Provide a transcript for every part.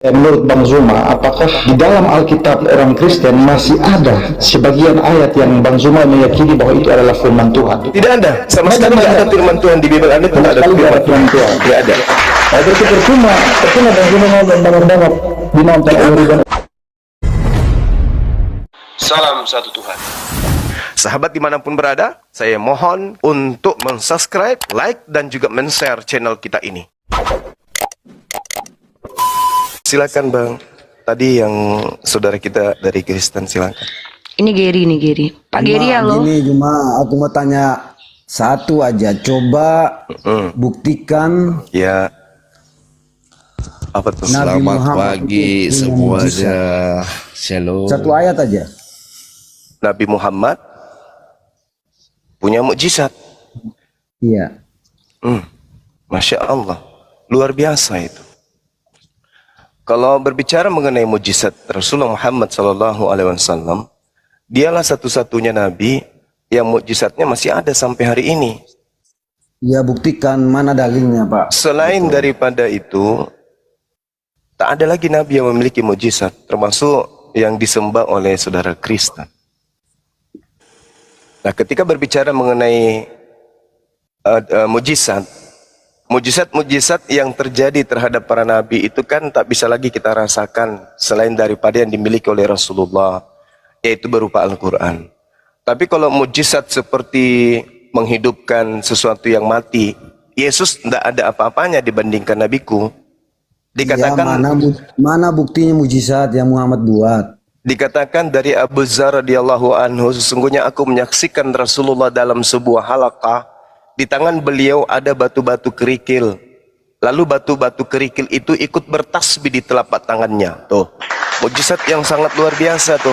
Menurut Bang Zuma, apakah di dalam Alkitab orang Kristen masih ada sebagian ayat yang Bang Zuma meyakini bahwa itu adalah firman Tuhan? Tidak ada, sama sekali tidak ada firman Tuhan di Bibel Anda. Tidak ada firman Tuhan. Tidak ada. Nah, itu percuma Bang Zuma mau banget di nonton Al-Quran. Salam satu Tuhan. Sahabat dimanapun berada, saya mohon untuk mensubscribe, like, dan juga men-share channel kita ini. Silakan Bang. Tadi yang saudara kita dari Kristen, silakan. Ini Geri. Pak Geri, halo. Gini, cuma aku mau tanya satu aja. Coba buktikan. Ya. Apa tuh? Nabi Selamat Muhammad pagi semuanya. Shalom. Satu ayat aja. Nabi Muhammad punya mukjizat. Iya. Masya Allah. Luar biasa itu. Kalau berbicara mengenai mujizat Rasulullah Muhammad SAW, dialah satu-satunya Nabi yang mujizatnya masih ada sampai hari ini. Ya, buktikan, mana dalilnya, Pak? Selain daripada itu, tak ada lagi Nabi yang memiliki mujizat, termasuk yang disembah oleh saudara Kristen. Nah, ketika berbicara mengenai mujizat yang terjadi terhadap para nabi itu kan tak bisa lagi kita rasakan selain daripada yang dimiliki oleh Rasulullah, yaitu berupa Al-Quran. Tapi kalau mujizat seperti menghidupkan sesuatu yang mati, Yesus tidak ada apa-apanya dibandingkan nabiku. Dikatakan ya, mana buktinya mujizat yang Muhammad buat? Dikatakan dari Abu Dzar radhiyallahu anhu, sesungguhnya aku menyaksikan Rasulullah dalam sebuah halaqah. Di tangan beliau ada batu-batu kerikil. Lalu batu-batu kerikil itu ikut bertasbih di telapak tangannya. Tuh, mujizat yang sangat luar biasa tuh.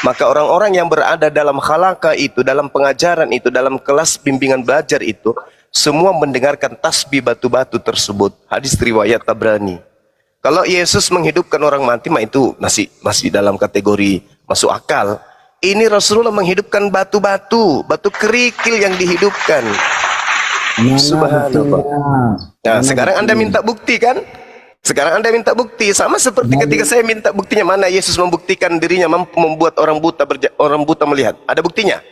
Maka orang-orang yang berada dalam halaqah itu, dalam pengajaran itu, dalam kelas bimbingan belajar itu, semua mendengarkan tasbih batu-batu tersebut. Hadis riwayat Tabrani. Kalau Yesus menghidupkan orang mati, mah itu masih dalam kategori masuk akal. Ini Rasulullah menghidupkan batu-batu, batu kerikil yang dihidupkan. Subhanallah. Nah, sekarang Anda minta bukti kan? Sekarang Anda minta bukti. Sama seperti ketika saya minta buktinya, mana Yesus membuktikan dirinya mampu membuat orang buta melihat. Ada buktinya?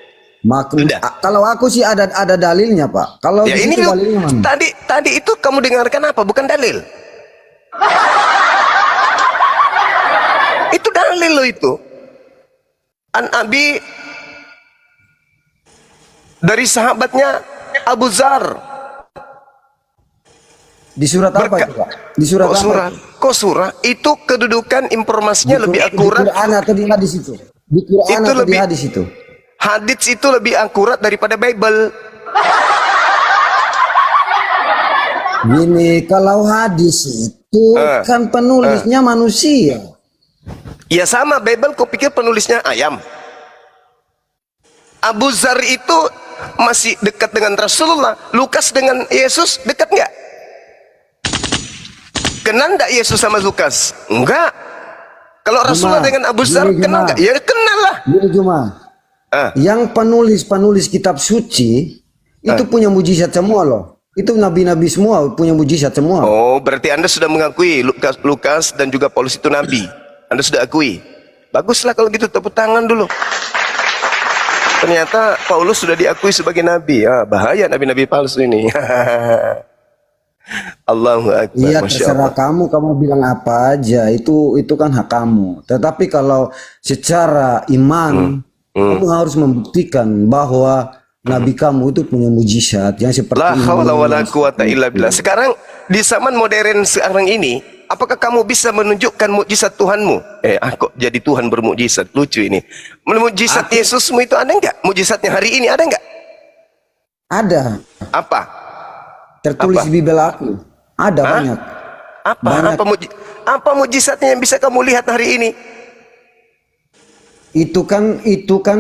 Kalau aku sih ada dalilnya, Pak. Kalau ya, ini dalilnya mana? Tadi itu kamu dengarkan apa? Bukan dalil. Itu dalil loh itu. An-Abi dari sahabatnya Abu Dzar. Di surat apa itu, Pak? Di surat apa? Kok surah? Itu kedudukan informasinya lebih akurat. Di Quran atau di hadis itu? Di Quran atau di hadis itu? Hadis itu lebih akurat daripada Bible. Gini, kalau hadis itu kan penulisnya manusia. Ya sama, Bible kau pikir penulisnya ayam? Abu Dzar itu masih dekat dengan Rasulullah. Lukas dengan Yesus dekat nggak? Kenal nggak Yesus sama Lukas? Enggak. Kalau Rasulullah dengan Abu Dzar kenal nggak? Ya kenal lah. Gini cuma. Yang penulis kitab suci itu punya mujizat semua loh. Itu nabi-nabi semua punya mujizat semua. Oh, berarti Anda sudah mengakui Lukas dan juga Paulus itu nabi. Anda sudah akui. Baguslah kalau gitu, tepuk tangan dulu. Ternyata Paulus sudah diakui sebagai nabi. Ya, bahaya nabi-nabi palsu ini. Allahu Akbar. Iya, terserah kamu bilang apa aja. Itu kan hak kamu. Tetapi kalau secara iman, kamu harus membuktikan bahwa nabi kamu itu punya mujizat yang seperti la haula wala quwata illa billah. Sekarang di zaman modern sekarang ini, apakah kamu bisa menunjukkan mukjizat Tuhanmu? Kok jadi Tuhan bermukjizat? Lucu ini. Mukjizat Yesusmu itu ada enggak? Mukjizatnya hari ini ada enggak? Ada. Apa? Tertulis di Bibel aku. Ada banyak. Apa mukjizatnya yang bisa kamu lihat hari ini? Itu kan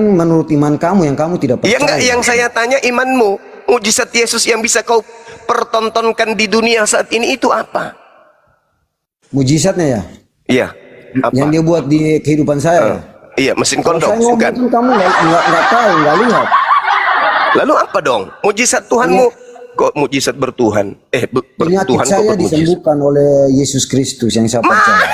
menurut iman kamu yang kamu tidak percaya. Ya enggak, yang saya tanya imanmu. Mukjizat Yesus yang bisa kau pertontonkan di dunia saat ini itu apa? Mujizatnya ya? Iya. Yang dia buat di kehidupan saya. Iya, mesin kondom. Saya ngomong, kamu nggak tahu, nggak lihat. Lalu apa dong? Mujizat Tuhanmu kok mukjizat bertuhan? Penyakit bertuhan kok saya bermukjizat? disembuhkan oleh Yesus Kristus yang saya percaya.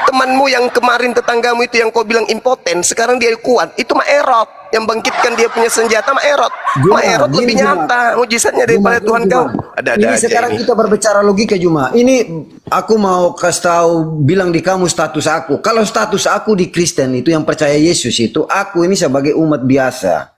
Temanmu yang kemarin tetanggamu itu yang kau bilang impoten, sekarang dia kuat, itu mah Erot yang bangkitkan dia punya senjata, mah Erot. Mah Erot lebih nyata mujizatnya daripada Tuhan kau. Ada-ada Ini aja sekarang ini. kita berbicara logika Juma. Ini aku mau kasih tahu, bilang di kamu status aku. Kalau status aku di Kristen itu yang percaya Yesus itu, aku ini sebagai umat biasa.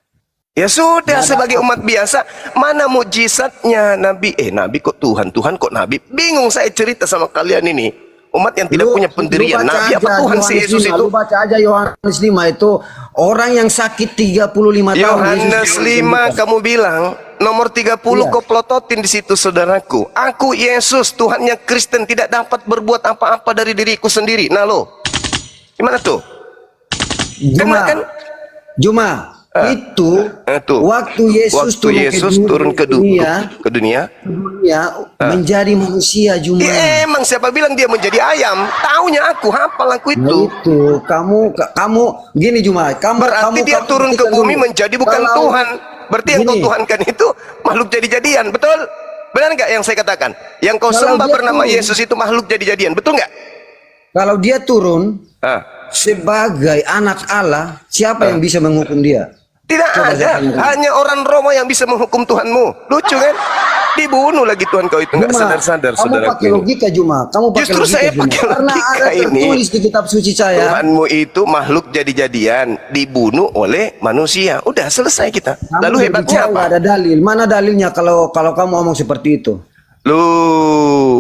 Ya sudah, sebagai umat biasa, mana mujizatnya Nabi? Nabi kok Tuhan, Tuhan kok Nabi? Bingung saya cerita sama kalian ini. Umat yang tidak punya pendirian. Nabi apa Tuhan si Yesus itu? Lu baca aja Yohanes 5 itu, orang yang sakit 35 tahun. Yohanes 5 kamu bilang, nomor 30 Iya. kau pelototin di situ saudaraku. Aku Yesus, Tuhannya Kristen, tidak dapat berbuat apa-apa dari diriku sendiri. Nah lo, gimana tuh? Juma, Kena kan? Juma, itu Tuh. waktu Yesus turun ke dunia, menjadi manusia Juma. Ya, emang siapa bilang dia menjadi ayam? Taunya aku, hafal aku Nah, itu. itu kamu gini Juma, Berarti dia turun ke bumi menjadi bukan Tuhan. Berarti yang kau Gini. tuhankan itu makhluk jadi-jadian, betul? Benar nggak yang saya katakan? Yang kau Kalau sembah dia bernama turun. Yesus itu makhluk jadi-jadian, betul nggak? Kalau dia turun sebagai anak Allah, siapa yang bisa menghukum dia? Tidak Coba ada, saya tanya. hanya orang Roma yang bisa menghukum Tuhanmu. Lucu kan? Dibunuh lagi Tuhan kau itu, nggak Juma, sadar-sadar kamu saudaraku pakai ini. logika Juma, kamu pakai Justru logika saya Juma. pakai Karena logika ada ini. tertulis di kitab suci saya. Tuhanmu itu makhluk jadi-jadian, dibunuh oleh manusia. Udah selesai kita. Kamu Lalu hebatnya berbicara nggak apa? ada dalil. Mana dalilnya kalau kamu ngomong seperti itu? Lu,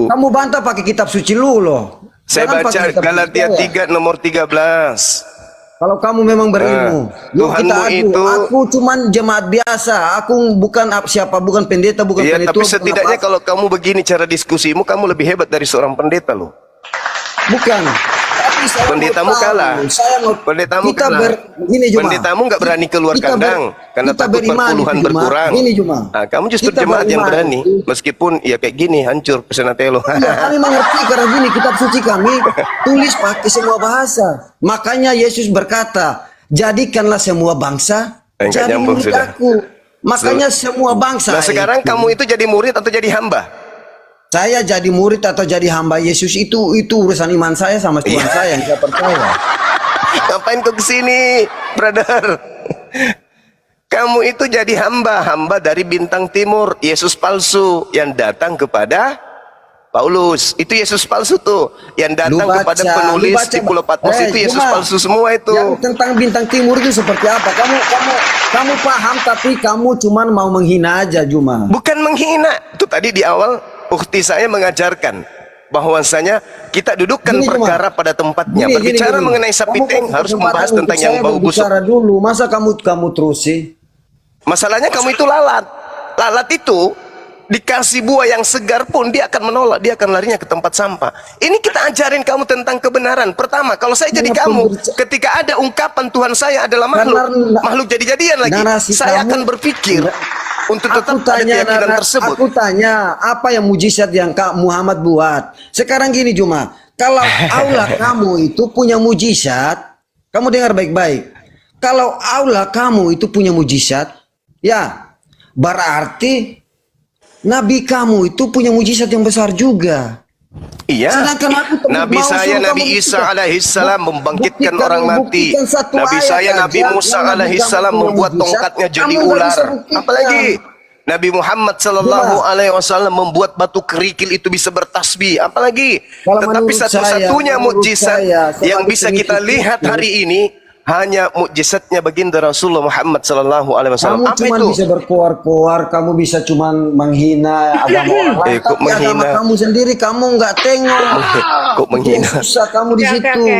Kamu bantah pakai kitab suci lu loh. saya Jangan baca pakai kitab Galatia suci saya. 3 nomor 13. Kalau kamu memang berilmu, yuk kita Tuhanmu adu. itu- Aku cuman jemaat biasa. Aku bukan siapa, bukan pendeta, bukan Iya, penetua. tapi bukan setidaknya apa-apa. kalau kamu begini cara diskusimu, kamu lebih hebat dari seorang pendeta loh. Bukan. Tapi saya mau Pendetamu tahu, kalah. Saya mau Pendetamu kita kalah. Gini Juma. Pendetamu nggak berani keluar Kita kandang karena kita takut beriman perpuluhan itu, Juma. berkurang. Gini Juma. Nah, kamu justru Kita jemaat yang beriman berani, itu. meskipun ya kayak gini hancur pesenatelo. Ya, kami mengerti karena gini kitab suci kami tulis pakai semua bahasa. Makanya Yesus berkata, jadikanlah semua bangsa Nggak jadi nyambung murid sudah. aku. Makanya semua bangsa. Nah sekarang kamu itu jadi murid atau jadi hamba? Saya jadi murid atau jadi hamba Yesus itu urusan iman saya sama Tuhan Iya. saya yang saya percaya. Ngapain kau kesini, brother? Kamu itu jadi hamba dari bintang timur, Yesus palsu yang datang kepada Paulus. Itu Yesus palsu tuh, yang datang kepada penulis di Pulau Patmos itu Yesus Juma, palsu semua itu. Yang tentang bintang timur itu seperti apa? Kamu paham tapi kamu cuman mau menghina aja Juma. Bukan menghina. Itu tadi di awal ukti saya mengajarkan bahwasanya kita dudukkan Gini, perkara pada tempatnya. Gini, Berbicara gini. mengenai sapi Kamu tank kasih harus kesempatan membahas untuk tentang yang saya bau busuk. berbicara dulu. Masa kamu terus sih? Masalahnya kamu itu lalat. Lalat itu dikasih buah yang segar pun dia akan menolak, dia akan larinya ke tempat sampah. Ini kita ajarin kamu tentang kebenaran. Pertama, kalau saya jadi Kenapa kamu, berbicara- ketika ada ungkapan Tuhan saya adalah makhluk jadi-jadian lagi, narasi saya kamu- akan berpikir untuk tetap Aku tanya, ada keyakinan tersebut. Aku tanya, apa yang mujizat yang Kak Muhammad buat? Sekarang gini Juma, kalau Allah kamu itu punya mujizat, kamu dengar baik-baik. Kalau Allah kamu itu punya mujizat, ya berarti Nabi kamu itu punya mujizat yang besar juga. Iya. Sedangkan aku Nabi mau saya suruh Nabi kamu Isa buktikan. alaihissalam membangkitkan Buktikan, orang mati. buktikan satu Nabi ayat saya aja Nabi Musa yang Nabi alaihissalam kamu membuat mujizat, tongkatnya jadi kamu nggak ular. bisa buktikan. Apalagi Nabi Muhammad sallallahu alaihi wasallam membuat batu kerikil itu bisa bertasbih. Apalagi Kalau tetapi menurut satu-satunya saya, menurut mukjizat saya, yang sebagai bisa kita pengikut lihat Islam, hari ini hanya mukjizatnya baginda Rasulullah Muhammad sallallahu alaihi wasallam. Kamu Apa cuma itu? bisa berkoar-koar, kamu bisa cuma menghina agama orang lain, kok tapi agama menghina? kamu sendiri kamu nggak tengok. Kok menghina? Itu susah kamu di Oke, situ. oke, oke.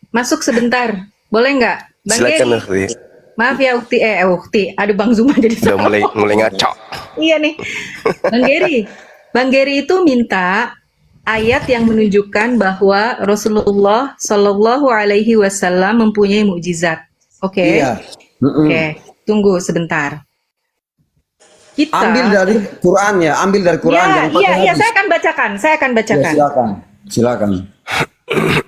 Masuk sebentar. Boleh nggak? Bang Silakan Geri. Ukti. Maaf ya Ukti. Aduh Bang Zuma jadi Udah mulai ngaco. Iya nih. Bang Geri itu minta ayat yang menunjukkan bahwa Rasulullah Shallallahu Alaihi Wasallam mempunyai mukjizat. Oke. Iya. Mm-mm. Oke. Tunggu sebentar. Kita. Ambil dari Quran ya, ambil dari Quran. Ya, jangan pakai iya, hadis. saya akan bacakan. Ya, silakan, silakan.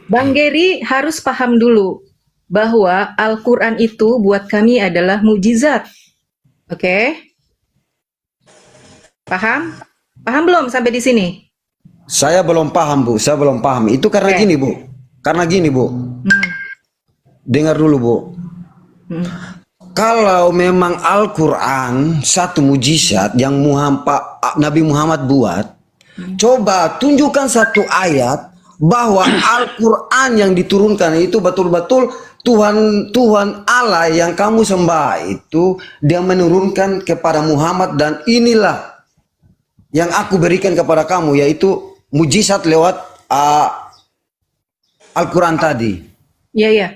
Bang Geri harus paham dulu bahwa Al-Quran itu buat kami adalah mukjizat. Oke? Paham? Paham belum sampai di sini? Saya belum paham, Bu. Saya belum paham. Itu karena Oke. gini, Bu. Karena gini, Bu. Hmm. Dengar dulu, Bu. Hmm. Kalau memang Al-Quran satu mujizat yang Nabi Muhammad buat, coba tunjukkan satu ayat bahwa Al-Quran yang diturunkan itu betul-betul Tuhan Allah yang kamu sembah itu dia menurunkan kepada Muhammad, dan inilah yang aku berikan kepada kamu, yaitu mujizat lewat Al-Quran tadi. Iya, iya.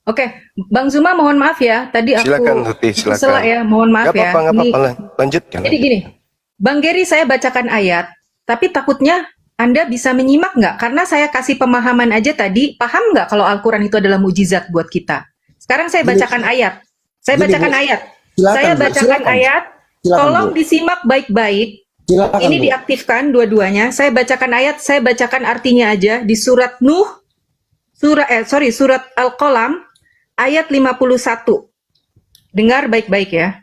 Oke, Bang Zuma mohon maaf ya. Tadi aku Silakan, Tuti, silakan. salah ya, mohon maaf Gak ya. apa-apa, gak Ini- apa-apa. Lanjutkan. Jadi gini, Bang Gary saya bacakan ayat, tapi takutnya Anda bisa menyimak nggak? Karena saya kasih pemahaman aja tadi, paham nggak kalau Al-Quran itu adalah mujizat buat kita? Sekarang saya bacakan ayat. Saya Gini, bacakan Bu. ayat. Silakan, Saya Bu. bacakan Silakan. ayat. Silakan, Tolong Bu. disimak baik-baik. Silakan, Ini Bu. diaktifkan dua-duanya. Saya bacakan ayat, saya bacakan artinya aja di surat Nuh, surat Al-Qalam ayat 51. Dengar baik-baik ya.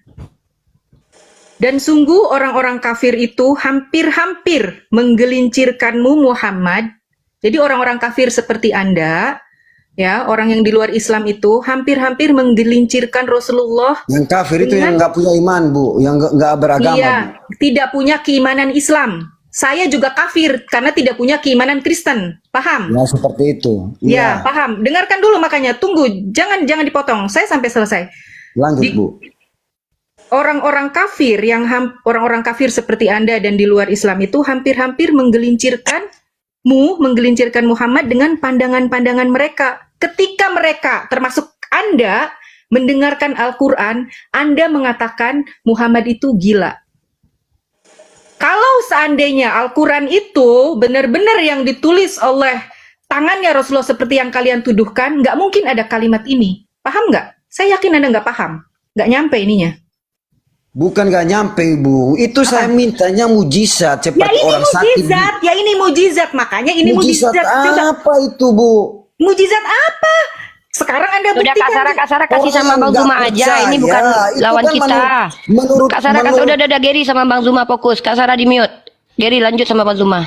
Dan sungguh orang-orang kafir itu hampir-hampir menggelincirkanmu Muhammad. Jadi orang-orang kafir seperti Anda, ya, orang yang di luar Islam itu hampir-hampir menggelincirkan Rasulullah. Yang kafir itu yang nggak punya iman, Bu, yang nggak beragama. Iya, Bu. tidak punya keimanan Islam. Saya juga kafir karena tidak punya keimanan Kristen. Paham? Ya seperti itu. Ya, paham. Dengarkan dulu makanya. Tunggu, jangan dipotong. Saya sampai selesai. Lanjut, Di- Bu. Orang-orang kafir orang-orang kafir seperti Anda dan di luar Islam itu hampir-hampir menggelincirkan Muhammad dengan pandangan-pandangan mereka. Ketika mereka, termasuk Anda, mendengarkan Al-Quran, Anda mengatakan Muhammad itu gila. Kalau seandainya Al-Quran itu benar-benar yang ditulis oleh tangannya Rasulullah seperti yang kalian tuduhkan, nggak mungkin ada kalimat ini. Paham nggak? Saya yakin Anda nggak paham. Nggak nyampe ininya. Bukan nggak nyampe, Bu. Itu saya mintanya mujizat Ya cepat ini orang sakit. mujizat, ya ini mujizat. Makanya ini Mujizat mujizat. Coba, apa itu, Bu? mujizat apa? Sekarang Anda Udah buktikan. Kak Sarah kasih Orang sama yang Bang nggak Zuma aja. Ini bukan percaya, itu lawan kan kita. menurut Kak Sarah udah Gary sama Bang Zuma fokus. Kak Sarah di mute. Gary lanjut sama Bang Zuma.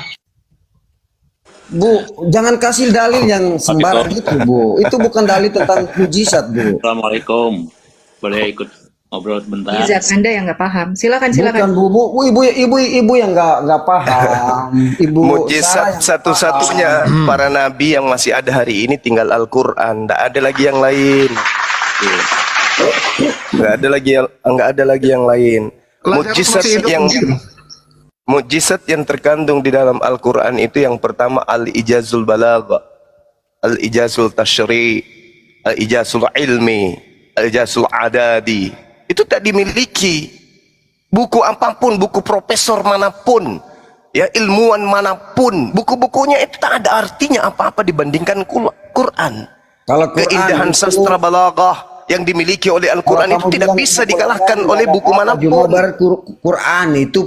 Bu, jangan kasih dalil yang sembarang itu, Bu. Itu bukan dalil tentang mujizat, Bu. Assalamualaikum. Boleh ikut ngobrol sebentar? Mujizat Anda yang nggak paham. Silakan, Bukan, silakan. Bu. Ibu yang nggak paham. Ibu Mujizat saya yang satu-satunya para nabi yang masih ada hari ini tinggal Al-Quran. Nggak ada lagi yang lain. Nggak ada lagi yang lain. Mujizat yang terkandung di dalam Al-Quran itu yang pertama Al-Ijazul Balagha, Al-Ijazul Tashri', Al-Ijazul Ilmi, Al-Ijazul Adadi. Itu tak dimiliki buku apapun, buku profesor manapun, ya ilmuwan manapun, buku-bukunya itu tak ada artinya apa-apa dibandingkan Quran. Kalau Quran Keindahan itu- sastra balaghah yang dimiliki oleh Al-Quran Kalau itu kamu tidak bilang bisa Quran dikalahkan tidak oleh ada buku apa-apa, manapun. Cuma barat Quran itu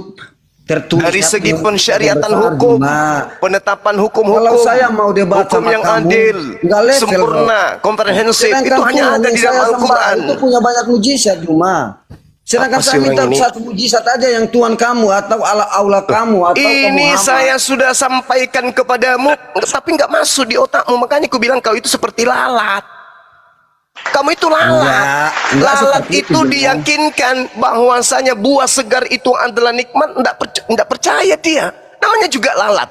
tertulis Dari segi pensyariatan besar, hukum, Juma. penetapan hukum-hukum, Kalau saya mau debat hukum sama yang kamu, adil, nggak level, sempurna, komprehensif, Sedangkan itu hanya Tuhan ada yang di dalam saya sembah Al-Quran. itu punya banyak mujizat, Juma. Sedangkan Apa sih saya minta orang ini? satu mujizat aja yang Tuhan kamu atau Allah kamu atau ke Ini Muhammad. saya sudah sampaikan kepadamu, tapi nggak masuk di otakmu. Makanya aku bilang kau itu seperti lalat. Kamu itu lalat. Enggak Lalat seperti itu Juma. diyakinkan bahwasanya buah segar itu adalah nikmat. Enggak percaya dia. Namanya juga lalat.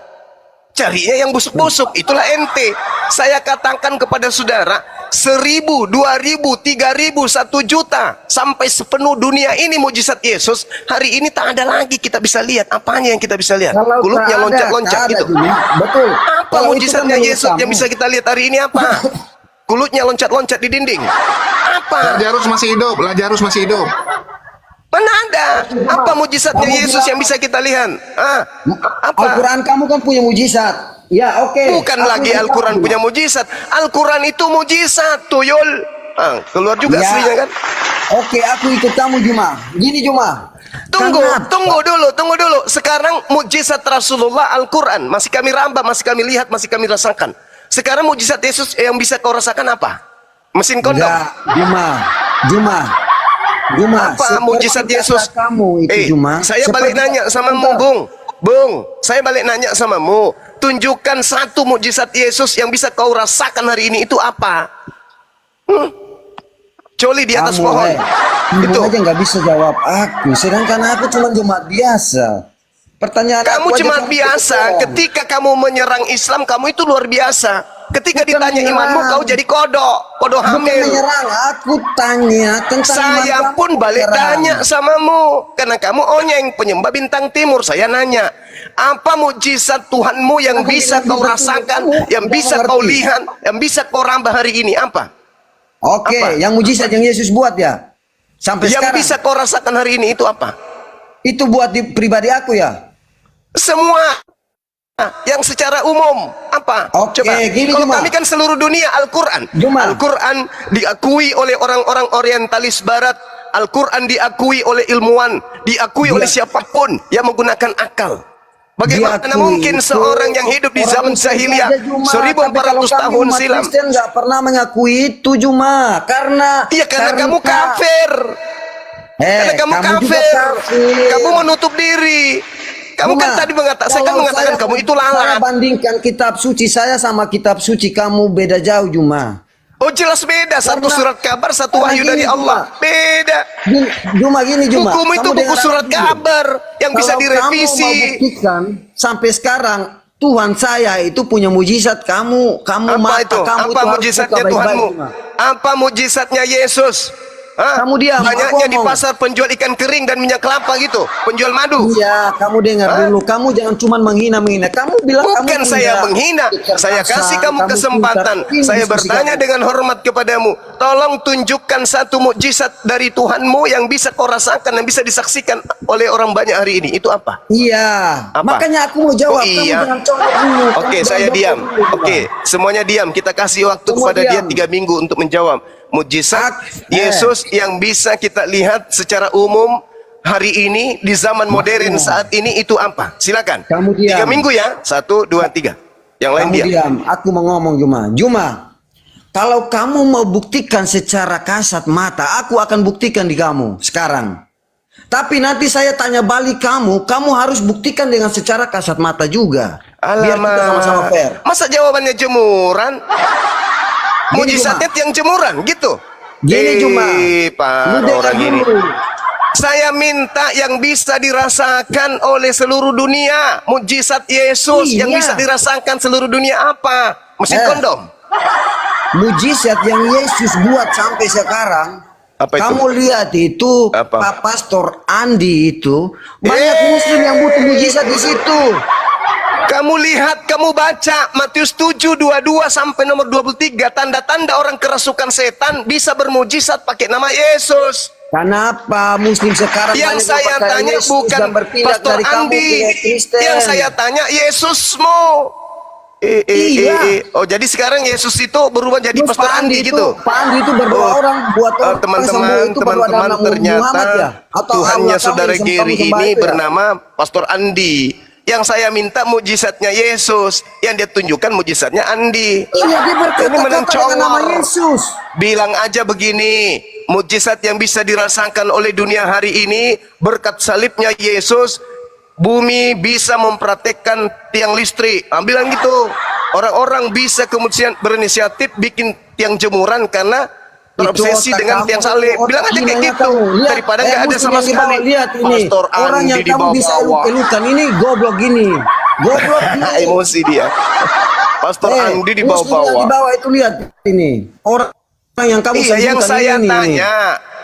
Carinya yang busuk-busuk. Itulah ente. Saya katakan kepada saudara, 1.000, 2.000, 3.000, 1 juta sampai sepenuh dunia ini mujizat Yesus. Hari ini tak ada lagi kita bisa lihat. Apanya yang kita bisa lihat? Kalau Kulitnya tak ada, loncat-loncat tak ada, itu. Juma. Betul. Apa Kalau itu mujizatnya kan menurut Yesus yang kamu. bisa kita lihat hari ini apa? Kulitnya loncat-loncat di dinding. Apa? Lazarus masih hidup, Lazarus masih hidup. Mana ada? Apa mujizatnya Yesus yang bisa kita lihat? Apa? Al-Quran kamu kan punya mujizat. Ya, oke. Bukan Aku lagi suka, Al-Quran Juma. punya mujizat. Al-Quran itu mujizat, tuyul. Keluar juga Ya. aslinya kan? Oke, aku ikut kamu, Juma. Gini, Juma. Tunggu, Karena- tunggu dulu. Sekarang mujizat Rasulullah Al-Quran masih kami rambah, masih kami lihat, masih kami rasakan. Sekarang mujizat Yesus yang bisa kau rasakan apa? Mesin kondom. Enggak, Juma. Juma, Apa seperti mujizat kata Yesus? kamu itu, Juma. Saya balik Seperti nanya kata- sama mu, Bung. Saya balik nanya sama mu. Tunjukkan satu mujizat Yesus yang bisa kau rasakan hari ini itu apa? Coli di atas Kamu, pohon. kamu Itu. aja nggak bisa jawab aku, sedangkan aku cuma jemaat biasa. Pertanyaan Kamu aku aja cuma kamu biasa. jawab. Ketika kamu menyerang Islam, kamu itu luar biasa. Ketika Bukan ditanya imanmu, menyerang. kau jadi kodok Bukan hamil. menyerang, aku tanya tentang iman Saya kamu, pun balik menyerang. tanya samamu. Karena kamu onyeng, penyembah bintang timur. Saya nanya, apa mujizat Tuhanmu yang Aku bisa bilang kau betul, rasakan, kamu yang tidak bisa mengerti. kau lihat, yang bisa kau rambah hari ini? Apa? Oke, Apa? yang mujizat yang Yesus buat ya, sampai Yang sekarang. bisa kau rasakan hari ini itu apa? Itu buat di pribadi aku ya. Semua. Yang secara umum apa? Oke, Coba. gini, Kalau Juma. kami kan seluruh dunia Al-Quran. Juma. Al-Quran diakui oleh orang-orang orientalis barat. Al-Quran diakui oleh ilmuwan, diakui oleh siapapun yang menggunakan akal. Bagaimana Diakui mungkin itu seorang yang hidup di zaman orang Muslim jahiliyah saja, Juma. Tapi 1400 kalau kami tahun umat silam? Kristen nggak pernah mengakui itu, Juma, karena Iya, karena kamu kafir. Karena kamu juga kafir. kafir. Kamu menutup diri. Kamu kan Juma, tadi mengatakan, saya kan kalau mengatakan kamu itu Saya lalat. bandingkan kitab suci saya sama kitab suci kamu beda jauh, Juma. Oh jelas beda. Satu Karena- surat kabar, satu karena wahyu gini, dari Allah. Juma. Beda. Gini, Juma. Hukum itu Kamu buku dengar surat aku dulu. kabar yang bisa Kalau direvisi. kamu mau buktikan sampai sekarang Tuhan saya itu punya mujizat, kamu Apa mata itu? kamu Apa itu harus mujizatnya buka baik-baik, Tuhanmu? Juma. Apa mujizatnya Yesus? Hah? Kamu diam, Banyaknya aku di ngomong. pasar penjual ikan kering dan minyak kelapa gitu, penjual madu. Iya, kamu dengar dulu. Kamu jangan cuma menghina. Kamu bilang Bukan kamu saya punya menghina, saya kecerdasan, kasih kamu kesempatan. pintar. Ini Saya diskusi bertanya kamu. dengan hormat kepadamu. Tolong tunjukkan satu mukjizat dari Tuhanmu yang bisa kau rasakan, yang bisa disaksikan oleh orang banyak hari ini. Itu apa? Iya, Apa? makanya aku mau jawab. Oh, iya. Kamu jangan colok dulu. Oke, Kamu saya jangan diam. jawab dulu, Oke, Juma. semuanya diam. Kita kasih waktu Semua kepada dia diam. 3 minggu untuk menjawab. Mujizat Eh. Yesus yang bisa kita lihat secara umum hari ini di zaman modern saat ini itu apa? Silakan. Kamu diam. 3 minggu ya. 1, 2, 3. Yang lain Kamu diam. diam. Aku mau ngomong, Juma. Juma, kalau kamu mau buktikan secara kasat mata, aku akan buktikan di kamu sekarang. Tapi nanti saya tanya balik kamu harus buktikan dengan secara kasat mata juga. Biar kita sama-sama fair. Masa jawabannya jemuran? Gini, Mujizatnya tiang jemuran gitu. Gini, Juma. Pak, Lu dengar orang ini. dulu. Saya minta yang bisa dirasakan oleh seluruh dunia. Mujizat Yesus yang Iya. bisa dirasakan seluruh dunia apa? Mesin kondom. Mujizat yang Yesus buat sampai sekarang. Apa itu? Kamu lihat itu Apa? Pak Pastor Andi itu banyak Muslim yang butuh mujizat di situ. Kamu lihat, kamu baca Matius 7, 22 sampai nomor 23. Tanda-tanda orang kerasukan setan bisa bermujizat pakai nama Yesus. Kenapa Muslim sekarang Yang banyak saya percaya tanya Yesus bukan dan berpindah Pastor dari kamu Andi. ke Kristen? Yang saya tanya Yesusmu. Iya. Oh jadi sekarang Yesus itu berubah jadi Terus Pastor Pak Andi itu, gitu. Pak Andi itu berdoa Oh. orang buat orang Teman-teman, sembuh itu berdoa dalam nama ternyata Muhammad ya? Atau Tuhannya Allah kamu saudara yang Geri kamu sembah ini itu ya? bernama Pastor Andi. Yang saya minta mujizatnya Yesus, yang dia tunjukkan mujizatnya Andi. Iya, dia berkata Ini dengan nama mencongor. Yesus. Bilang aja begini, mujizat yang bisa dirasakan oleh dunia hari ini berkat salibnya Yesus, bumi bisa mempraktekkan tiang listrik. Bilang gitu. Orang-orang bisa kemudian berinisiatif bikin tiang jemuran karena terobsesi Itu otak dengan kamu, tiang salib. otak Bilang aja kayak ginanya gitu. kamu. Lihat, Daripada nggak ada Muslim sama yang dibawa, sekali. Lihat ini, Pastor orang yang Andi kamu bisa dibawa-bawa. eluk-elukan ini goblok gini. Goblok gini. Emosi dia. Pastor Andi Muslim yang dibawa-bawa. dibawa itu lihat ini. Orang yang kamu Iya, yang sanjungkan saya ini. tanya,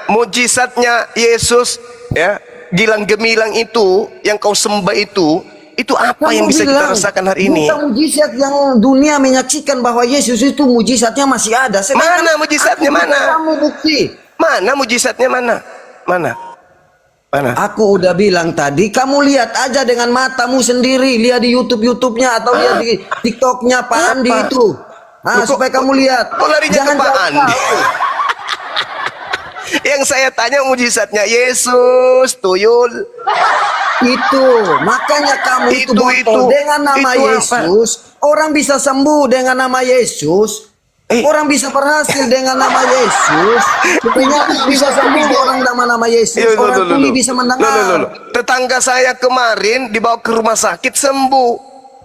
mujizatnya Yesus ya, gilang gemilang itu yang kau sembah itu apa yang Kamu bisa kita bilang, rasakan hari ini? bukan mujizat yang dunia menyaksikan bahwa Yesus itu mujizatnya masih ada. Sedangkan Mana mujizatnya, aku mana? Kamu bukti. Mana mujizatnya mana? Mana? Mana? Aku udah bilang tadi, kamu lihat aja dengan matamu sendiri, lihat di YouTube-nya atau lihat di TikToknya Pak Apa? Andi itu. Loh, Ah, supaya kamu lihat. Kok larinya Jangan ke Pak jauh-jauh. Andi? Yang saya tanya mujizatnya Yesus, tuyul. Itu, makanya kamu itu Itu, botol dengan nama itu apa? Yesus. Orang bisa sembuh dengan nama Yesus. Orang bisa berhasil dengan nama Yesus. Penyakit bisa sembuh orang nama Yesus. Orang tuli bisa mendengar. Tetangga saya kemarin dibawa ke rumah sakit sembuh.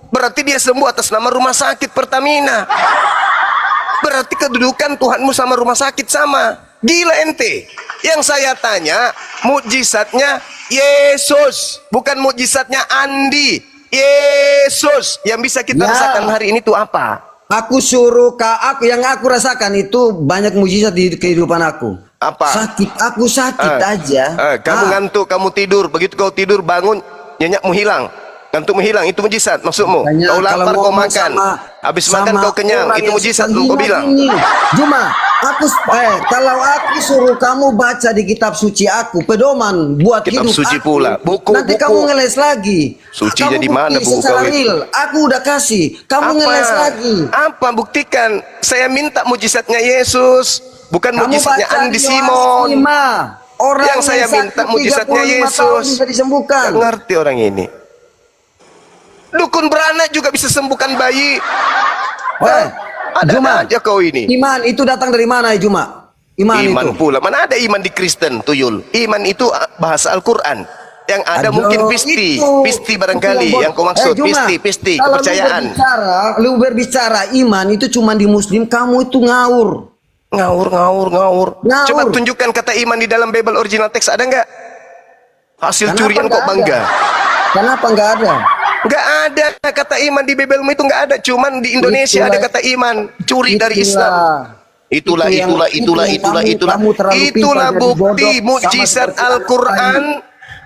Berarti dia sembuh atas nama rumah sakit Pertamina. Berarti kedudukan Tuhanmu sama rumah sakit sama. Gila ente. Yang saya tanya, mukjizatnya Yesus, bukan mukjizatnya Andi. Yesus yang bisa kita rasakan hari ini itu apa? Aku suruh yang aku rasakan itu banyak mujizat di kehidupan aku. Apa? Aku sakit aja. Kamu ngantuk, kamu tidur. Begitu kau tidur bangun, nyenyakmu hilang. Ngantukmu hilang, itu mujizat maksudmu. Kau lapar, kau makan. Habis makan kau kenyang, itu mujizat kau bilang. Cuma kalau aku suruh kamu baca di kitab suci aku, pedoman buat Kitab hidup suci aku, pula. nanti kamu ngeles lagi. Suci kamu jadi mana bukti buku secara kau itu? real. Aku udah kasih, kamu ngeles lagi. Apa buktikan? Saya minta mujizatnya Yesus, bukan Kamu mujizatnya baca Andi di Simon. Yohanes 5. Orang Yang saya sakit minta mujizatnya 35 tahun Yesus. bisa disembuhkan. Nggak ngerti orang ini. Dukun beranak juga bisa sembuhkan bayi. Ada Juma, aja kau ini. Iman itu datang dari mana, Juma? Iman itu. Pula. Mana ada iman di Kristen, Tuyul? Iman itu bahasa Al-Quran. Yang ada mungkin pisti barangkali yang kau maksud. Juma, Pisti, kalau kepercayaan. Lu berbicara iman itu cuma di Muslim, kamu itu ngawur. Ngawur. Coba tunjukkan kata iman di dalam Bible original teks, ada nggak? Hasil Kenapa curian kok nggak bangga. ada? Kenapa nggak ada? Nggak ada kata iman di Bible itu, nggak ada. Cuman di Indonesia ada kata iman, curi dari Islam. Itulah bukti mukjizat Al-Quran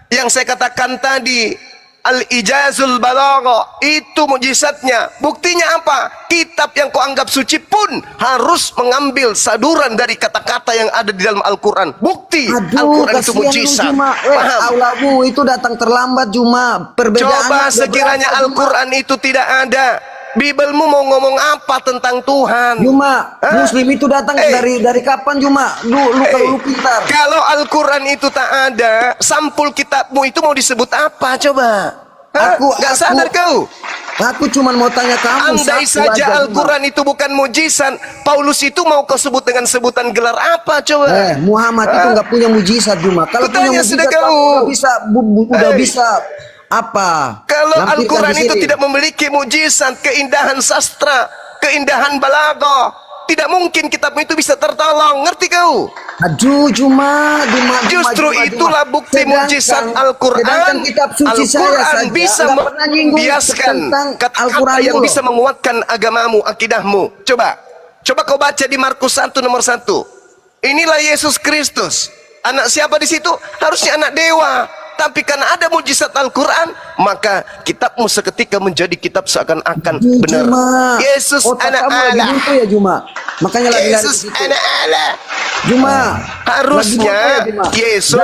yang saya katakan tadi. Al-Ijazul Balagha itu mukjizatnya. Buktinya apa? Kitab yang kau anggap suci pun harus mengambil saduran dari kata-kata yang ada di dalam Al-Quran. Bukti Al-Quran itu mukjizat. Paham? Aulamu itu datang terlambat, Juma. Coba sekiranya Al-Quran itu tidak ada, Bibelmu mau ngomong apa tentang Tuhan? Juma, Muslim itu datang dari kapan, Juma? Kalau lu pintar. Kalau Al-Quran itu tak ada, sampul kitabmu itu mau disebut apa? Coba. Nggak sadar kau? Aku cuma mau tanya kamu. Andai saja Al-Quran itu bukan mujizat, Paulus itu mau kau sebut dengan sebutan gelar apa? Coba. Muhammad itu nggak punya mujizat, Juma. Kalau punya mujizat, kamu udah bisa apa? Kalau Al-Quran itu tidak memiliki mujizat, keindahan sastra, keindahan balaghah, tidak mungkin kitabmu itu bisa tertolong. Ngerti kau? Aduh, Juma. Justru itulah bukti mujizat Al-Quran. Al-Quran bisa membiaskan kata-kata yang bisa menguatkan agamamu, akidahmu. Coba kau baca di Markus 1 nomor 1. Inilah Yesus Kristus. Anak siapa di situ? Harusnya anak dewa. Tapi karena ada mujizat Al-Quran, maka kitabmu seketika menjadi kitab seakan-akan benar. Yesus anak Allah. Ya, Juma. Makanya Yesus anak Allah. Juma. Harusnya Yesus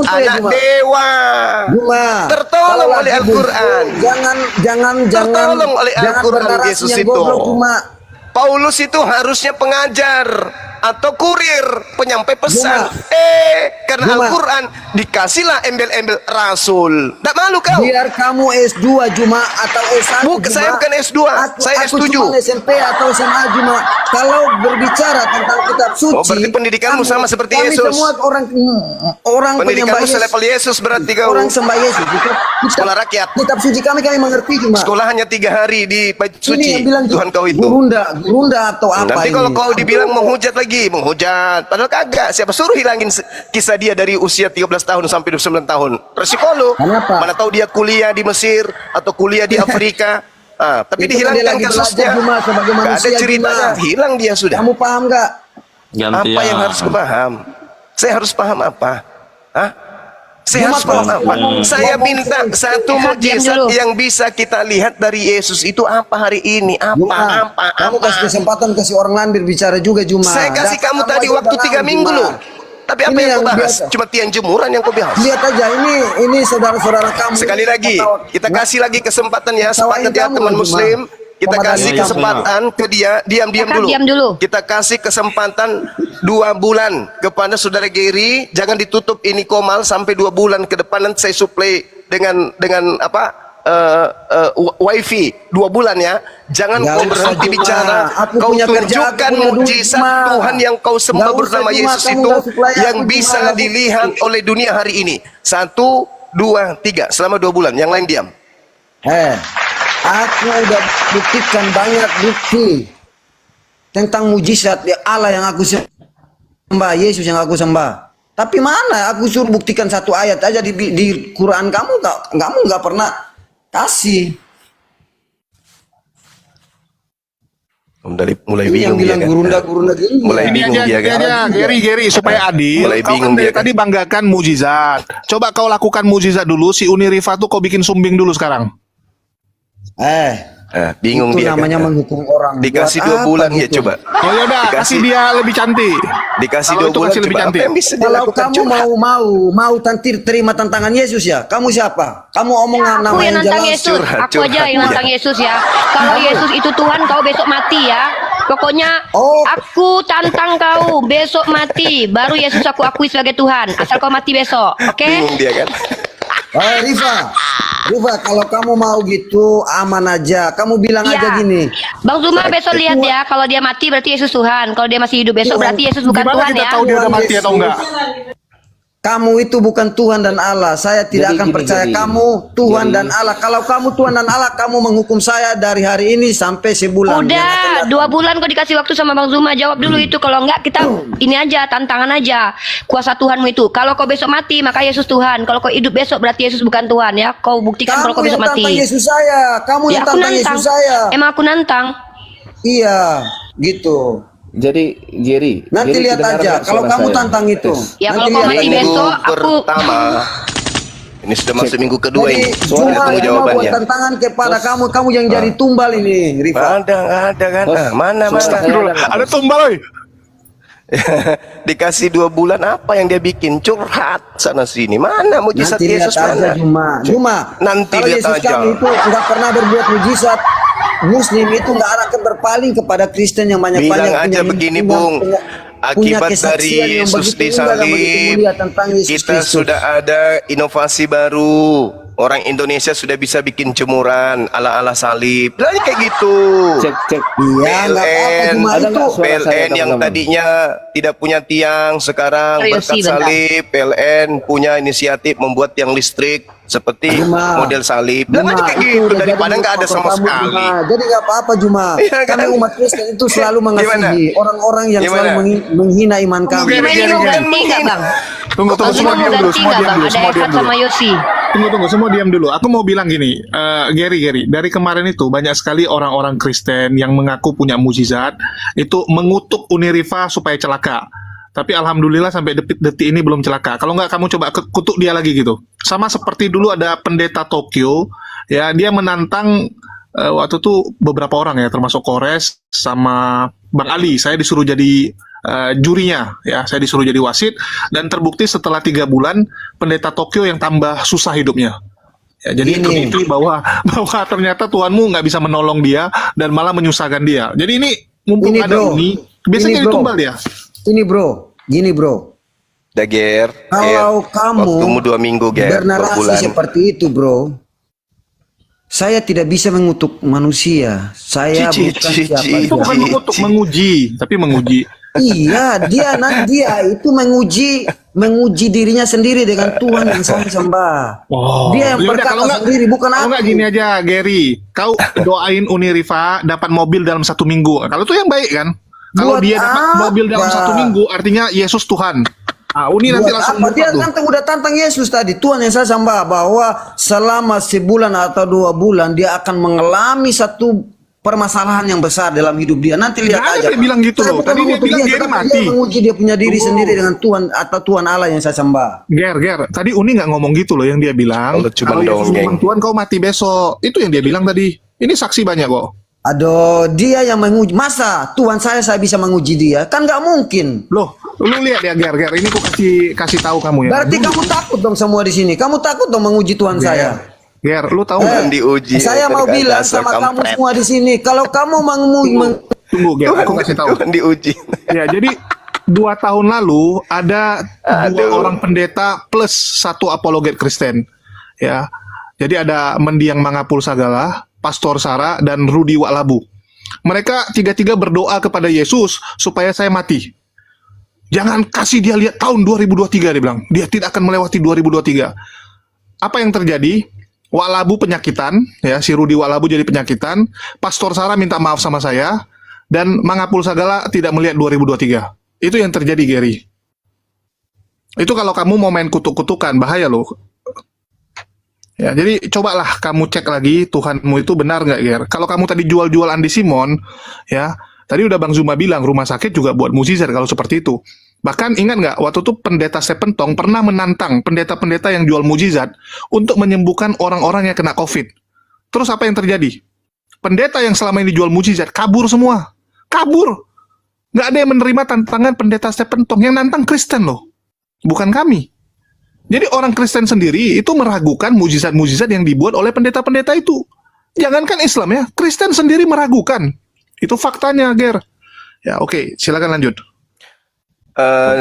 anak dewa. Juma. Tertolong oleh Al-Quran. Jangan tertolong oleh Al-Quran Yesus itu. Paulus itu harusnya pengajar atau kurir, penyampai pesan. Karena Al-Quran dikasihlah embel-embel rasul. Tak malu kau? Biar kamu S2 Juma atau S1 Juma. Saya bukan S2, saya S7. Aku cuma SMP atau SMA Juma. Kalau berbicara tentang kitab suci, berarti pendidikanmu sama seperti Yesus. Kami semua orang pendidikanmu selevel Yesus berarti kau. Orang sembah Yesus. Sekolah rakyat. Kitab suci kami mengerti Juma. Sekolah hanya 3 hari di bait suci. Tuhan kau itu. Gurunda atau apa? Nanti kalau kau dibilang menghujat lagi, menghujat. Padahal kagak. Siapa suruh hilangin kisah dia dari usia 13 tahun sampai 29 tahun? Resiko lu. Kenapa? Mana tahu dia kuliah di Mesir atau kuliah di Afrika. Tapi dihilangkan kasusnya. Gak ada ceritanya. Hilang dia sudah. Kamu paham gak? Apa yang harus aku paham? Saya harus paham apa? Saya harus paham apa? Saya minta satu mukjizat yang bisa kita lihat dari Yesus itu apa hari ini? Apa? Kamu kasih kesempatan kasih orang lain berbicara juga, Juma. Saya kasih kamu tadi waktu 3 minggu loh. Tapi apa yang kau bahas? Cuma tiang jemuran yang kau bahas. Lihat aja ini saudara-saudara kamu. Sekali lagi, kita kasih lagi kesempatan ya, sepakat ya teman Muslim. Kita kasih kesempatan ke dia, diam dulu. Kita kasih kesempatan 2 bulan kepada saudara Gary. Jangan ditutup ini Komal sampai 2 bulan ke depan. Nanti saya suplai dengan apa? wifi 2 bulan ya. Jangan Nggak kau usah, berhenti Juma. bicara. Aku Kau punya kerja, aku tunjukkan punya duit, mujizat Juma. Tuhan yang kau sembah Nggak usah, bernama Juma. Yesus Kamu itu nggak suplai yang aku, bisa Juma. dilihat oleh dunia hari ini. 1, 2, 3 selama 2 bulan. Yang lain diam. Aku udah buktikan banyak bukti tentang mujizat Allah yang aku sembah, Yesus yang aku sembah. Tapi mana aku suruh buktikan 1 ayat aja di Quran, kamu nggak pernah kasih. Mulai Ini yang bingung dia bilang kan. gurunda gini. Mulai bingung dia kan. Geri, supaya adil. Mulai Kau bingung kan dari dia kan. tadi banggakan mujizat. Coba kau lakukan mujizat dulu. Si Unirifa tuh kau bikin sumbing dulu sekarang. Bingung Itu dia namanya kan. menghukum orang. Dikasih Buat 2 bulan apa ya gitu? coba. Oh ya udah, kasih dia lebih cantik. Dikasih Kalau 2 itu bulan kasih lebih coba. Apa cantik. yang bisa Kalau dilakukan? kamu Curhat. mau terima tantangan Yesus ya, kamu siapa? Kamu omongan nama Aku yang yang nantang jelas. Yesus. Curhat, Aku aja curhat. yang nantang Yesus ya. Kalau Yesus itu Tuhan, kau besok mati ya. Pokoknya Oh. aku tantang kau besok mati. Baru Yesus aku akui sebagai Tuhan. Asal kau mati besok, oke? Bingung dia kan. Rifa, kalau kamu mau gitu aman aja. Kamu bilang aja gini. Bang Zuma besok lihat ya. Kalau dia mati berarti Yesus Tuhan. Kalau dia masih hidup besok berarti Yesus bukan Gimana Tuhan kita ya. tahu dia udah mati atau enggak? Kamu itu bukan Tuhan dan Allah. Saya tidak akan percaya kamu Tuhan dan Allah. Kalau kamu Tuhan dan Allah, kamu menghukum saya dari hari ini sampai sebulan. Udah 2 bulan kau dikasih waktu sama Bang Zuma. Jawab dulu itu. Kalau enggak kita ini aja tantangan aja. Kuasa Tuhanmu itu. Kalau kau besok mati maka Yesus Tuhan. Kalau kau hidup besok berarti Yesus bukan Tuhan ya. Kau buktikan kalau kau Kamu besok yang tantang mati. Yesus saya. Kamu Ya yang aku tantang nantang. Yesus saya. Emang aku nantang. Iya, gitu. Jadi Geri, Nanti Geri lihat kedengaran aja. nggak Kalau suara kamu saya? tantang itu. Ya kalau Nanti kau lihat mati aja. besok Minggu aku pertama. Ini sudah masuk minggu kedua Jadi ini. cuma Kita tunggu yang mau buat jawabannya. tantangan kepada kamu yang jadi tumbal ini, Rifa. Nggak ada kan? Bos, Mana? suara saya ada nggak, Ada Bos? tumbal, oi. Dikasih 2 bulan apa yang dia bikin? Curhat sana sini. Mana mujizat Nanti lihat Yesus aja mana? Juma. Nanti Kalau lihat Yesus aja. kami itu nggak pernah berbuat mujizat. Muslim itu nggak akan berpaling kepada Kristen yang banyak Bilang aja begini, Bung. Akibat dari Yesus disalib, kita sudah ada inovasi baru. Orang Indonesia sudah bisa bikin jemuran ala-ala salib. Lah kayak gitu. Cek. Iya, nggak apa-apa, Juma. Ada Itu nggak suara saya, PLN yang teman-teman? tadinya tidak punya tiang, sekarang Serius berkat sih, bentar. salib PLN punya inisiatif membuat tiang listrik seperti Juma. model salib. Dan Juma, aja kayak itu gitu udah daripada jadi nggak ada sama kamu, sekali. Juma. Jadi nggak apa-apa, Juma. Iya, kan? Karena umat Kristen itu selalu mengasihi Gimana? orang-orang yang Gimana? selalu menghina iman kami. Gimana? Gimana ini mau ganti nggak Bang? Tunggu, Bang Zuma semua mau diam dulu, ganti semua nggak diam Bang? dulu, Ada semua Evan diam dulu. sama Yosi. Tunggu, semua diam dulu. Aku mau bilang gini, Geri, dari kemarin itu banyak sekali orang-orang Kristen yang mengaku punya mujizat, itu mengutuk Unirifa supaya celaka. Tapi alhamdulillah sampai detik ini belum celaka. Kalau nggak kamu coba kutuk dia lagi gitu. Sama seperti dulu ada pendeta Tokyo, ya dia menantang waktu itu beberapa orang ya, termasuk Kores sama Bang Ali. Saya disuruh jadi jurinya, ya saya disuruh jadi wasit, dan terbukti setelah 3 bulan pendeta Tokyo yang tambah susah hidupnya. Ya, jadi itu Ini. bukti bahwa ternyata Tuhanmu nggak bisa menolong dia dan malah menyusahkan dia. Jadi ini mumpung Ini, ada bro. ini, biasanya Ini, jadi bro. tumbal dia. Ini bro, gini bro. Dager, Kalau kamu waktumu 2 minggu, Ger, 2 bernarasi bulan. seperti itu, bro, saya tidak bisa mengutuk manusia. Saya Cici, bukan cici. siapa Itu bukan saja. mengutuk, menguji, tapi menguji. Iya, dia itu menguji dirinya sendiri dengan Tuhan yang saya sembah. Dia yang Yaudah, berkata sendiri, bukan kalau aku. nggak gini aja, Gary, kau doain Unirifa dapat mobil dalam 1 minggu. Kalau itu yang baik kan? Kalau Buat dia dapat apa? mobil dalam 1 minggu, artinya Yesus Tuhan. Ah, Uni nanti Buat langsung apa? buka Dia tuh. udah tantang Yesus tadi. Tuhan yang saya sembah bahwa selama sebulan atau 2 bulan dia akan mengalami satu permasalahan yang besar dalam hidup dia. Nanti lihat Nggak ada aja. dia bilang gitu Saya loh. bukan Tadi dia mengutuk bilang Gary tetapi mati. Dia menguji dia punya diri sendiri dengan Tuhan atau Tuhan Allah yang saya sembah. Ger, tadi Uni nggak ngomong gitu loh yang dia bilang. Kalau cuma Yesus dongeng. memang Tuhan kau mati besok. Itu yang dia bilang tadi. Ini saksi banyak kok. Aduh, dia yang menguji. Masa Tuhan saya bisa menguji dia? Kan nggak mungkin. Loh, lu lihat ya Ger, ini aku kasih tahu kamu ya. Berarti kamu takut dong semua di sini. Kamu takut dong menguji Tuhan saya. Ger, lu tahu Bukan nggak? diuji. Saya mau Terkadang bilang dasar sama kamu kampret. semua di sini, kalau kamu Tunggu Ger, aku kasih tahu. Tuhan diuji. Ya, jadi 2 tahun lalu ada 2 Aduh. orang pendeta plus 1 apologet Kristen. Ya. Jadi ada Mendiang Mangapul Sagala, Pastor Sara, dan Rudi Waklabu. Mereka tiga-tiga berdoa kepada Yesus supaya saya mati. Jangan kasih dia lihat tahun 2023, dia bilang. Dia tidak akan melewati 2023. Apa yang terjadi? Waklabu penyakitan, ya, si Rudi Waklabu jadi penyakitan. Pastor Sara minta maaf sama saya, dan Mangapul Sagala tidak melihat 2023. Itu yang terjadi, Gary. Itu kalau kamu mau main kutuk-kutukan, bahaya loh. Ya, jadi cobalah kamu cek lagi Tuhanmu itu benar nggak, Ger? Kalau kamu tadi jual-jual Andi Simon, ya, tadi udah Bang Zuma bilang rumah sakit juga buat mukjizat kalau seperti itu. Bahkan ingat nggak, waktu itu pendeta Sepentong pernah menantang pendeta-pendeta yang jual mukjizat untuk menyembuhkan orang-orang yang kena COVID. Terus apa yang terjadi? Pendeta yang selama ini jual mukjizat kabur semua, kabur. Nggak ada yang menerima tantangan pendeta Sepentong. Yang nantang Kristen loh, bukan kami. Jadi orang Kristen sendiri itu meragukan mujizat-mujizat yang dibuat oleh pendeta-pendeta itu. Jangankan Islam ya, Kristen sendiri meragukan. Itu faktanya, Ger. Ya, oke, silakan lanjut.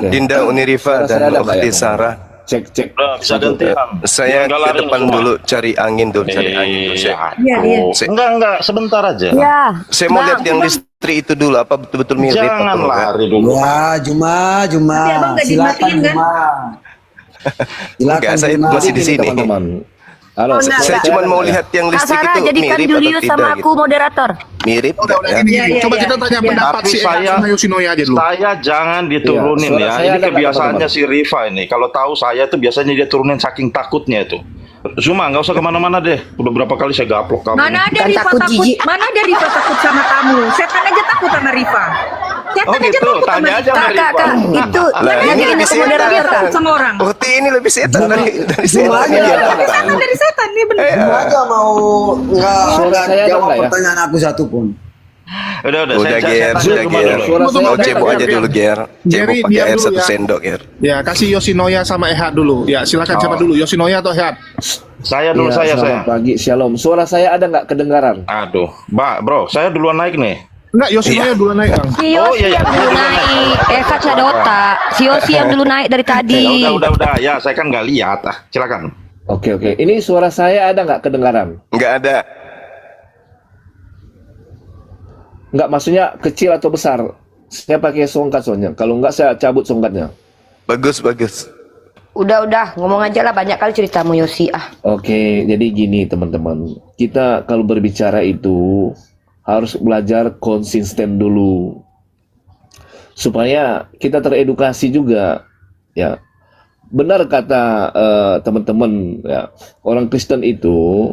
Dinda Unirifa dan Ukhti Sarah. Cek. Bisa gantian. Saya Jangan ke lari depan semua. dulu cari angin tuh, cari angin tuh. Iya, iya. Enggak, sebentar aja. Ya. Saya mau lihat yang listri itu dulu, apa betul-betul mirip? Jangan atau enggak? lari dulu. Ya, Juma. Tapi abang nggak Silakan dimatiin, kan? Juma. Silakan Enggak, saya Juma. masih di sini. teman-teman. Halo, Saya cuma mau lihat yang Kak listrik Sarah, itu jadikan mirip atau Julius tidak sama aku gitu. moderator. Mirip Udah, nggak ya? gini. Iya, Coba iya, kita tanya iya. pendapat Tapi si Eka saya- sama Yoshinoya aja dulu. Saya jangan diturunin Iya, suara ya. saya Ini ada nggak, kebiasaannya teman-teman? si Rifa ini. Kalau tahu saya tuh biasanya dia turunin saking takutnya itu. Zuma, nggak usah kemana-mana deh. Udah berapa kali saya gaplok kamu. Mana ada Bukan Rifa takut, takut? jijik. Mana ada Rifa takut sama kamu? Setan aja takut sama Rifa. Setan Oh aja gitu, takut sama tanya aja Rifa. sama Kak, Rifa. itu Lah, yang ini bikin lebih aku setan. moderator. Dia takut sama orang. Ukti ini lebih setan dari Juma setan. aja Iya. lah. Dari setan, ini benar. Juma aja mau Suara nggak saya ada jawab nggak ya? pertanyaan aku satu pun. Udah, Udah, saya Ger, tanya udah, Zuma Ger. dulu. Suara saya Mau ada cebok nggak? aja dulu, Ger. Gary, Cebok pakai diam air dulu 1 ya. sendok, Ger. Ya, kasih Yoshinoya sama Ehad dulu. Ya, silakan siapa dulu? Yoshinoya atau Ehad? Saya dulu, Iya, saya. selamat pagi, shalom. Suara saya ada nggak kedengaran? Aduh, bro, saya duluan naik nih. Enggak, Yoshinoya dulu naik, Kang. Si Oh, Yosi iya, yang iya. dulu naik. Kak ada otak. Si Yosi yang dulu naik dari tadi. Ya udah. Ya, saya kan nggak lihat. Silakan. Oke. Ini suara saya ada nggak kedengaran? Nggak ada. Nggak, maksudnya kecil atau besar? Saya pakai songkat soalnya. Kalau nggak, saya cabut songkatnya. Bagus, bagus. Udah, ngomong aja lah, banyak kali ceritamu Yosi. Oke, jadi gini teman-teman. Kita kalau berbicara itu harus belajar konsisten dulu. Supaya kita teredukasi juga. Ya, benar kata teman-teman, ya, orang Kristen itu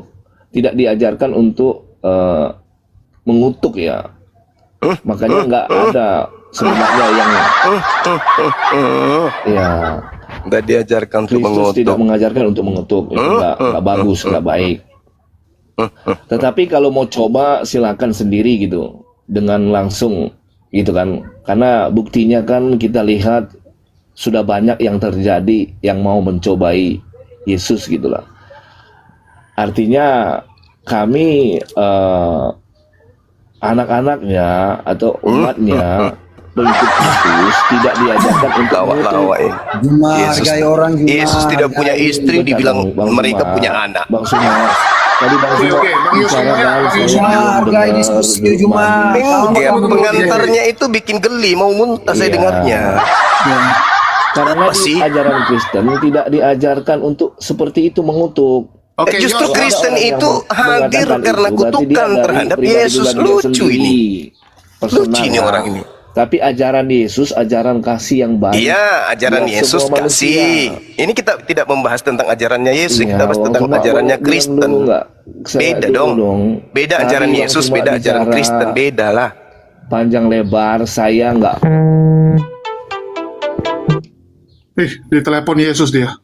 tidak diajarkan untuk mengutuk ya. Makanya nggak ada sebenarnya yang ya Nggak diajarkan untuk Kristus tidak mengutuk. mengajarkan untuk mengutuk. Itu nggak bagus, nggak baik. Tetapi kalau mau coba silakan sendiri gitu, dengan langsung gitu kan. Karena buktinya kan kita lihat sudah banyak yang terjadi yang mau mencobai Yesus gitulah. Artinya kami anak-anaknya atau umatnya pengikut Yesus tidak diajarkan untuk Lawak-lawak ini. Juma Yesus- hargai orang Juma. Yesus tidak punya istri, Bentar, dibilang Bang mereka Zuma. punya anak. Bang Zuma. Tadi Bang Oke, Zuma oke, Bang Yusuf, bicara ya, kan, Bang saya Yusuf. belum Hargai dengar diskusi, firman. Juma. Enggak, Tunggu, pengantarnya itu bikin geli, mau muntah saya Iya. dengarnya. Karena Apa di sih? ajaran Kristen tidak diajarkan untuk seperti itu mengutuk. Oke, Justru Yos. Kristen Ada orang itu yang hadir mengatakan karena itu, berarti kutukan dia dari terhadap pribadi Yesus. dia Lucu sendiri, ini. personal. Lucu ini orang ini. Tapi ajaran Yesus, ajaran kasih yang baik. Iya, ajaran buat Yesus semua manusia. kasih. Ini kita tidak membahas tentang ajarannya Yesus, Iya, kita bahas Bang tentang Zuma, ajarannya bilang Kristen. dulu nggak? Saya Beda dulu dong. Beda Tadi ajaran Bang Yesus, Zuma beda ajaran bicara Kristen, beda lah. Panjang lebar, saya nggak. Ditelepon Yesus dia.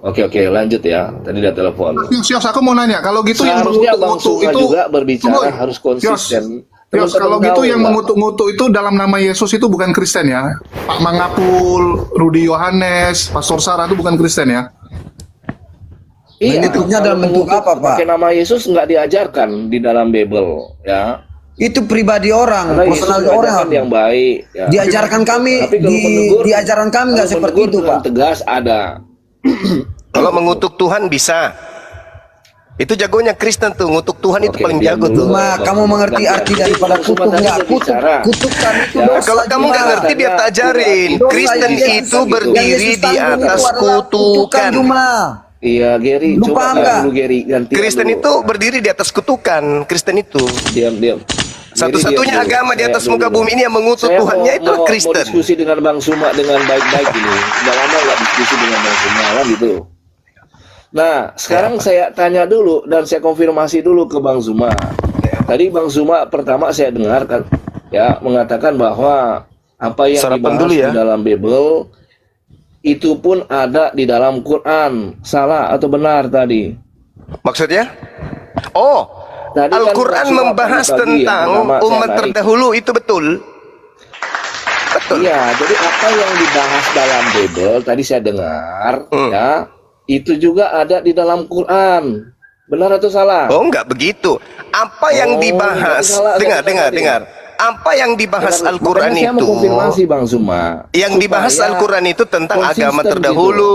Oke, lanjut ya. Tadi dia telepon. Yos, aku mau nanya, kalau gitu yang Seharusnya Bang mengutuk-ngutuk Zuma itu juga berbicara Tunggu, harus konsisten. Yos, Teman-teman kalau gitu tahu yang nggak? mengutuk-ngutuk itu dalam nama Yesus itu bukan Kristen ya? Pak Mangapul, Rudi Yohanes, Pastor Sarah itu bukan Kristen ya? Mengutuknya dalam bentuk apa, Pak? Pakai nama Yesus nggak diajarkan di dalam Bible, ya. Itu pribadi orang, Karena Yesus personal mengajarkan orang. yang baik. Ya. Diajarkan kami Tapi kalau di menegur- diajaran kami nggak kalau seperti menegur itu, dengan Pak. tegas ada. Kalau mengutuk Tuhan bisa, Itu jagonya Kristen tuh, ngutuk Tuhan itu Oke, paling diam jago dulu. tuh. Juma, kamu mengerti arti daripada kutuk nggak? Kutukan itu Ya, dosa. Kalau kamu nggak Juma. ngerti biar tak ajarin. Dosa Kristen yang Yesus- itu yang berdiri Yesus di tanggung itu atas adalah kutukan. Juma. Iya, Gary, Lu coba paham diam nggak? dulu, Gary. Gantian Kristen dulu. itu berdiri di atas kutukan. Kristen itu Diam. satu-satunya Gary, diam dulu. agama di atas Saya muka dulu. bumi ini yang mengutuk Saya Tuhannya itu mau Kristen. diskusi dengan Bang Suma dengan baik-baik ini. Udah lama nggak diskusi dengan Bang Suma kan gitu. Nah, sekarang saya tanya dulu dan saya konfirmasi dulu ke Bang Suma. Tadi Bang Suma pertama saya dengar kan ya mengatakan bahwa apa yang Sarapan dibahas dulu ya. di dalam Bible itu pun ada di dalam Quran. Salah atau benar tadi? Maksudnya? Oh, Tadi kan Al-Quran Bang Suma membahas pagi-pagi tentang yang pertama saya umat naik. terdahulu, itu betul. Betul. Iya, jadi apa yang dibahas dalam Bible tadi saya dengar ya, itu juga ada di dalam Quran. Benar atau salah? Oh, enggak begitu. Apa yang Oh, dibahas, enggak salah, dengar, enggak salah, dengar. Apa yang dibahas Makanya Al-Quran saya mau itu, konfirmasi Bang Suma. yang dibahas supaya Al-Quran itu tentang agama konsisten terdahulu,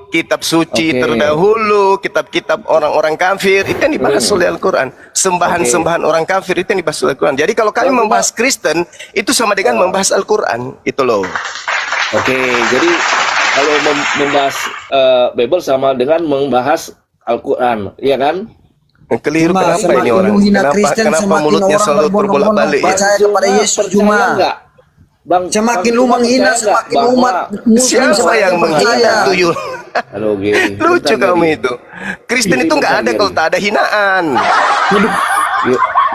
kitab suci Oke. terdahulu, kitab-kitab orang-orang kafir, itu yang dibahas oleh Al-Quran. Sembahan-sembahan orang kafir itu yang dibahas oleh Al-Quran. Jadi kalau kami Bang, membahas Kristen, itu sama dengan membahas Al-Quran. Itu loh. Oke, jadi kalau membahas Bible sama dengan membahas Al-Quran, iya kan? Keliru Juma, kenapa ini semakin orang? lu hina Kenapa, Kristen, kenapa semakin mulutnya orang selalu berbondong-bondong terbolak-balik ya? percaya kepada Yesus, percaya Juma. nggak? Bang, Semakin Bang lu Suma menghina, percaya nggak semakin bahwa- umat Muslim Siapa semakin yang menghina percaya. tuyul? Halo, Gary. Lucu Bentar, kamu Gary. itu. Kristen itu nggak ada Bentar, kalau Gary. tak ada hinaan.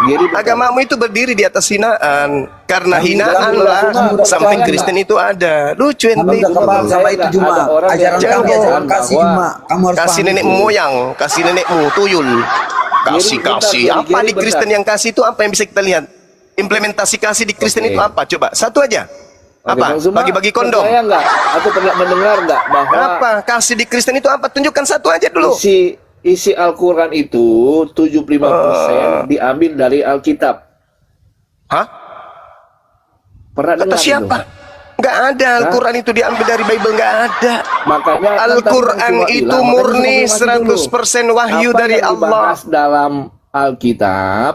Gary, bentar. Agamamu itu berdiri di atas hinaan. Karena Kamu hinaan udah- lah kamu udah sampai percaya Kristen itu ada. Lucu Kamu ente udah itu. kebal sama itu Juma. Ada orang yang Ajaran jago. kami, ajaran kasih Bahwa Juma. Kamu harus Kasih paham nenek itu. moyang, kasih nenekmu tuyul. Kasih Gary, bentar, kasih. Gary, Apa Gary, di Kristen bentar. yang kasih itu apa yang bisa kita lihat? Implementasi kasih di Kristen Oke. itu apa? Coba satu aja. Oke, Apa? Bang Suma, Bagi-bagi kondom. percaya nggak? Aku pernah mendengar nggak bahwa Apa? Kasih di Kristen itu apa? Tunjukkan satu aja dulu. isi Al-Quran itu 75% diambil dari Alkitab. Hah? Pernah Kata dengar siapa? itu? Nggak ada. Al-Quran itu diambil dari Bible, nggak ada. Makanya kan Al-Quran tadi Bang Suma itu bilang, makanya murni saya konfirmasi dulu. 100% wahyu Apa dari yang Allah. dibahas dalam Alkitab,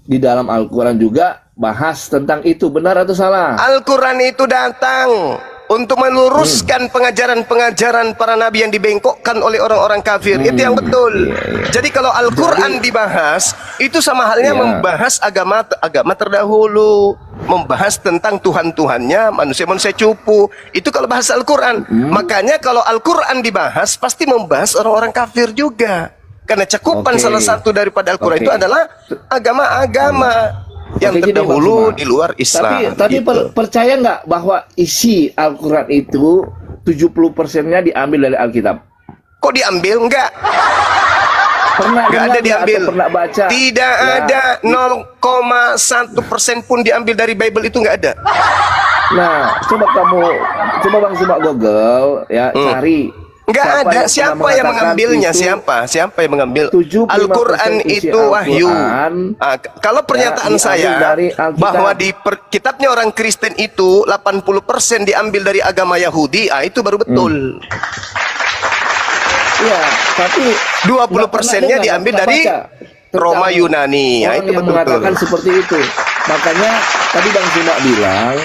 di dalam Al-Quran juga bahas tentang itu, benar atau salah? Al-Quran itu datang untuk meluruskan pengajaran-pengajaran para nabi yang dibengkokkan oleh orang-orang kafir. Itu yang betul. Jadi kalau Al-Quran dibahas, itu sama halnya Iya. membahas agama terdahulu, membahas tentang Tuhan-Tuhannya, manusia-manusia cupu. Itu kalau bahas Al-Quran. Makanya kalau Al-Quran dibahas, pasti membahas orang-orang kafir juga. Karena cakupan Oke. salah satu daripada Al-Quran Oke. itu adalah agama-agama yang Oke, gini, Bang terdahulu Suma. di luar Islam. Tapi gitu. percaya nggak bahwa isi Al-Quran itu 70%-nya diambil dari Alkitab? Kok diambil? Enggak. Pernah Enggak dengar ada nggak diambil. atau pernah baca? Tidak Ya, ada 0,1% pun diambil dari Bible, itu enggak ada. Nah, coba Bang Suma Google ya, cari. Enggak ada. pernah Siapa yang mengatakan mengambilnya? itu Siapa yang mengambil? 75% Al-Quran isi itu wahyu. Al-Quran, Kalau pernyataan diambil saya dari Alkitab. bahwa di kitabnya orang Kristen itu 80% diambil dari agama Yahudi, itu baru betul. Iya, tapi 20%-nya diambil dari Roma Yunani. Orang Itu yang mengatakan betul. seperti itu. Makanya tadi Bang Suma bilang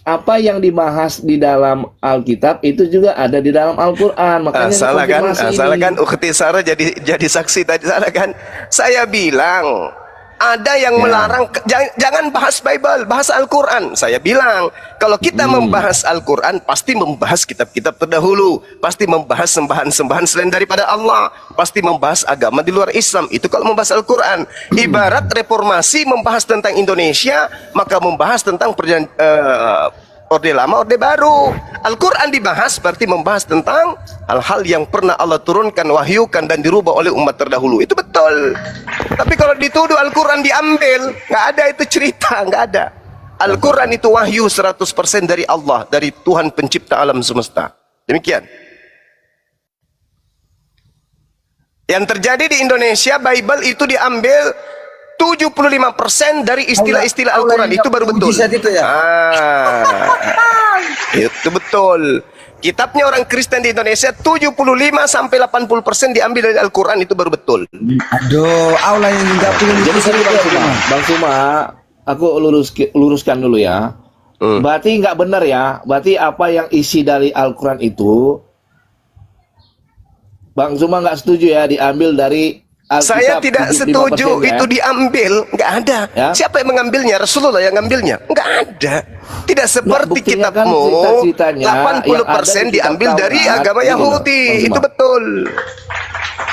apa yang dibahas di dalam Alkitab itu juga ada di dalam Al-Quran. Makanya Salah kan? konfirmasi Salah ini. kan? Ukhti Sarah jadi saksi tadi, salah kan? Saya bilang ada yang melarang jangan bahas Bible, bahas Al-Quran. Saya bilang kalau kita membahas Al-Quran pasti membahas kitab-kitab terdahulu, pasti membahas sembahan-sembahan selain daripada Allah, pasti membahas agama di luar Islam. Itu kalau membahas Al-Quran. Ibarat reformasi membahas tentang Indonesia, maka membahas tentang Orde Lama, Orde Baru. Al-Quran dibahas berarti membahas tentang hal-hal yang pernah Allah turunkan, wahyukan dan dirubah oleh umat terdahulu. Itu betul. Tapi kalau dituduh Al-Quran diambil, nggak ada itu cerita, nggak ada. Al-Quran itu wahyu 100% dari Allah, dari Tuhan pencipta alam semesta. Demikian. Yang terjadi di Indonesia, Bible itu diambil 75% dari istilah-istilah Al-Quran. Itu baru betul. Mujizat itu ya? Itu betul. Kitabnya orang Kristen di Indonesia 75 sampai 80% diambil dari Al-Qur'an, itu baru betul. Aduh, Allah yang nggak punya Jadi mujizat gini, itu. Bang Suma, aku luruskan dulu ya. Berarti nggak benar ya. Berarti apa yang isi dari Al-Quran itu, Bang Suma nggak setuju ya diambil dari Alkitab. Saya tidak 75% setuju ya? itu diambil, nggak ada. Ya? Siapa yang mengambilnya? Rasulullah yang ngambilnya? Nggak ada. Tidak seperti buktinya kan kitabmu, cerita-ceritanya yang ada 80% di kitab diambil dari Taurat, agama gitu loh, Yahudi. Bang Suma. Itu betul.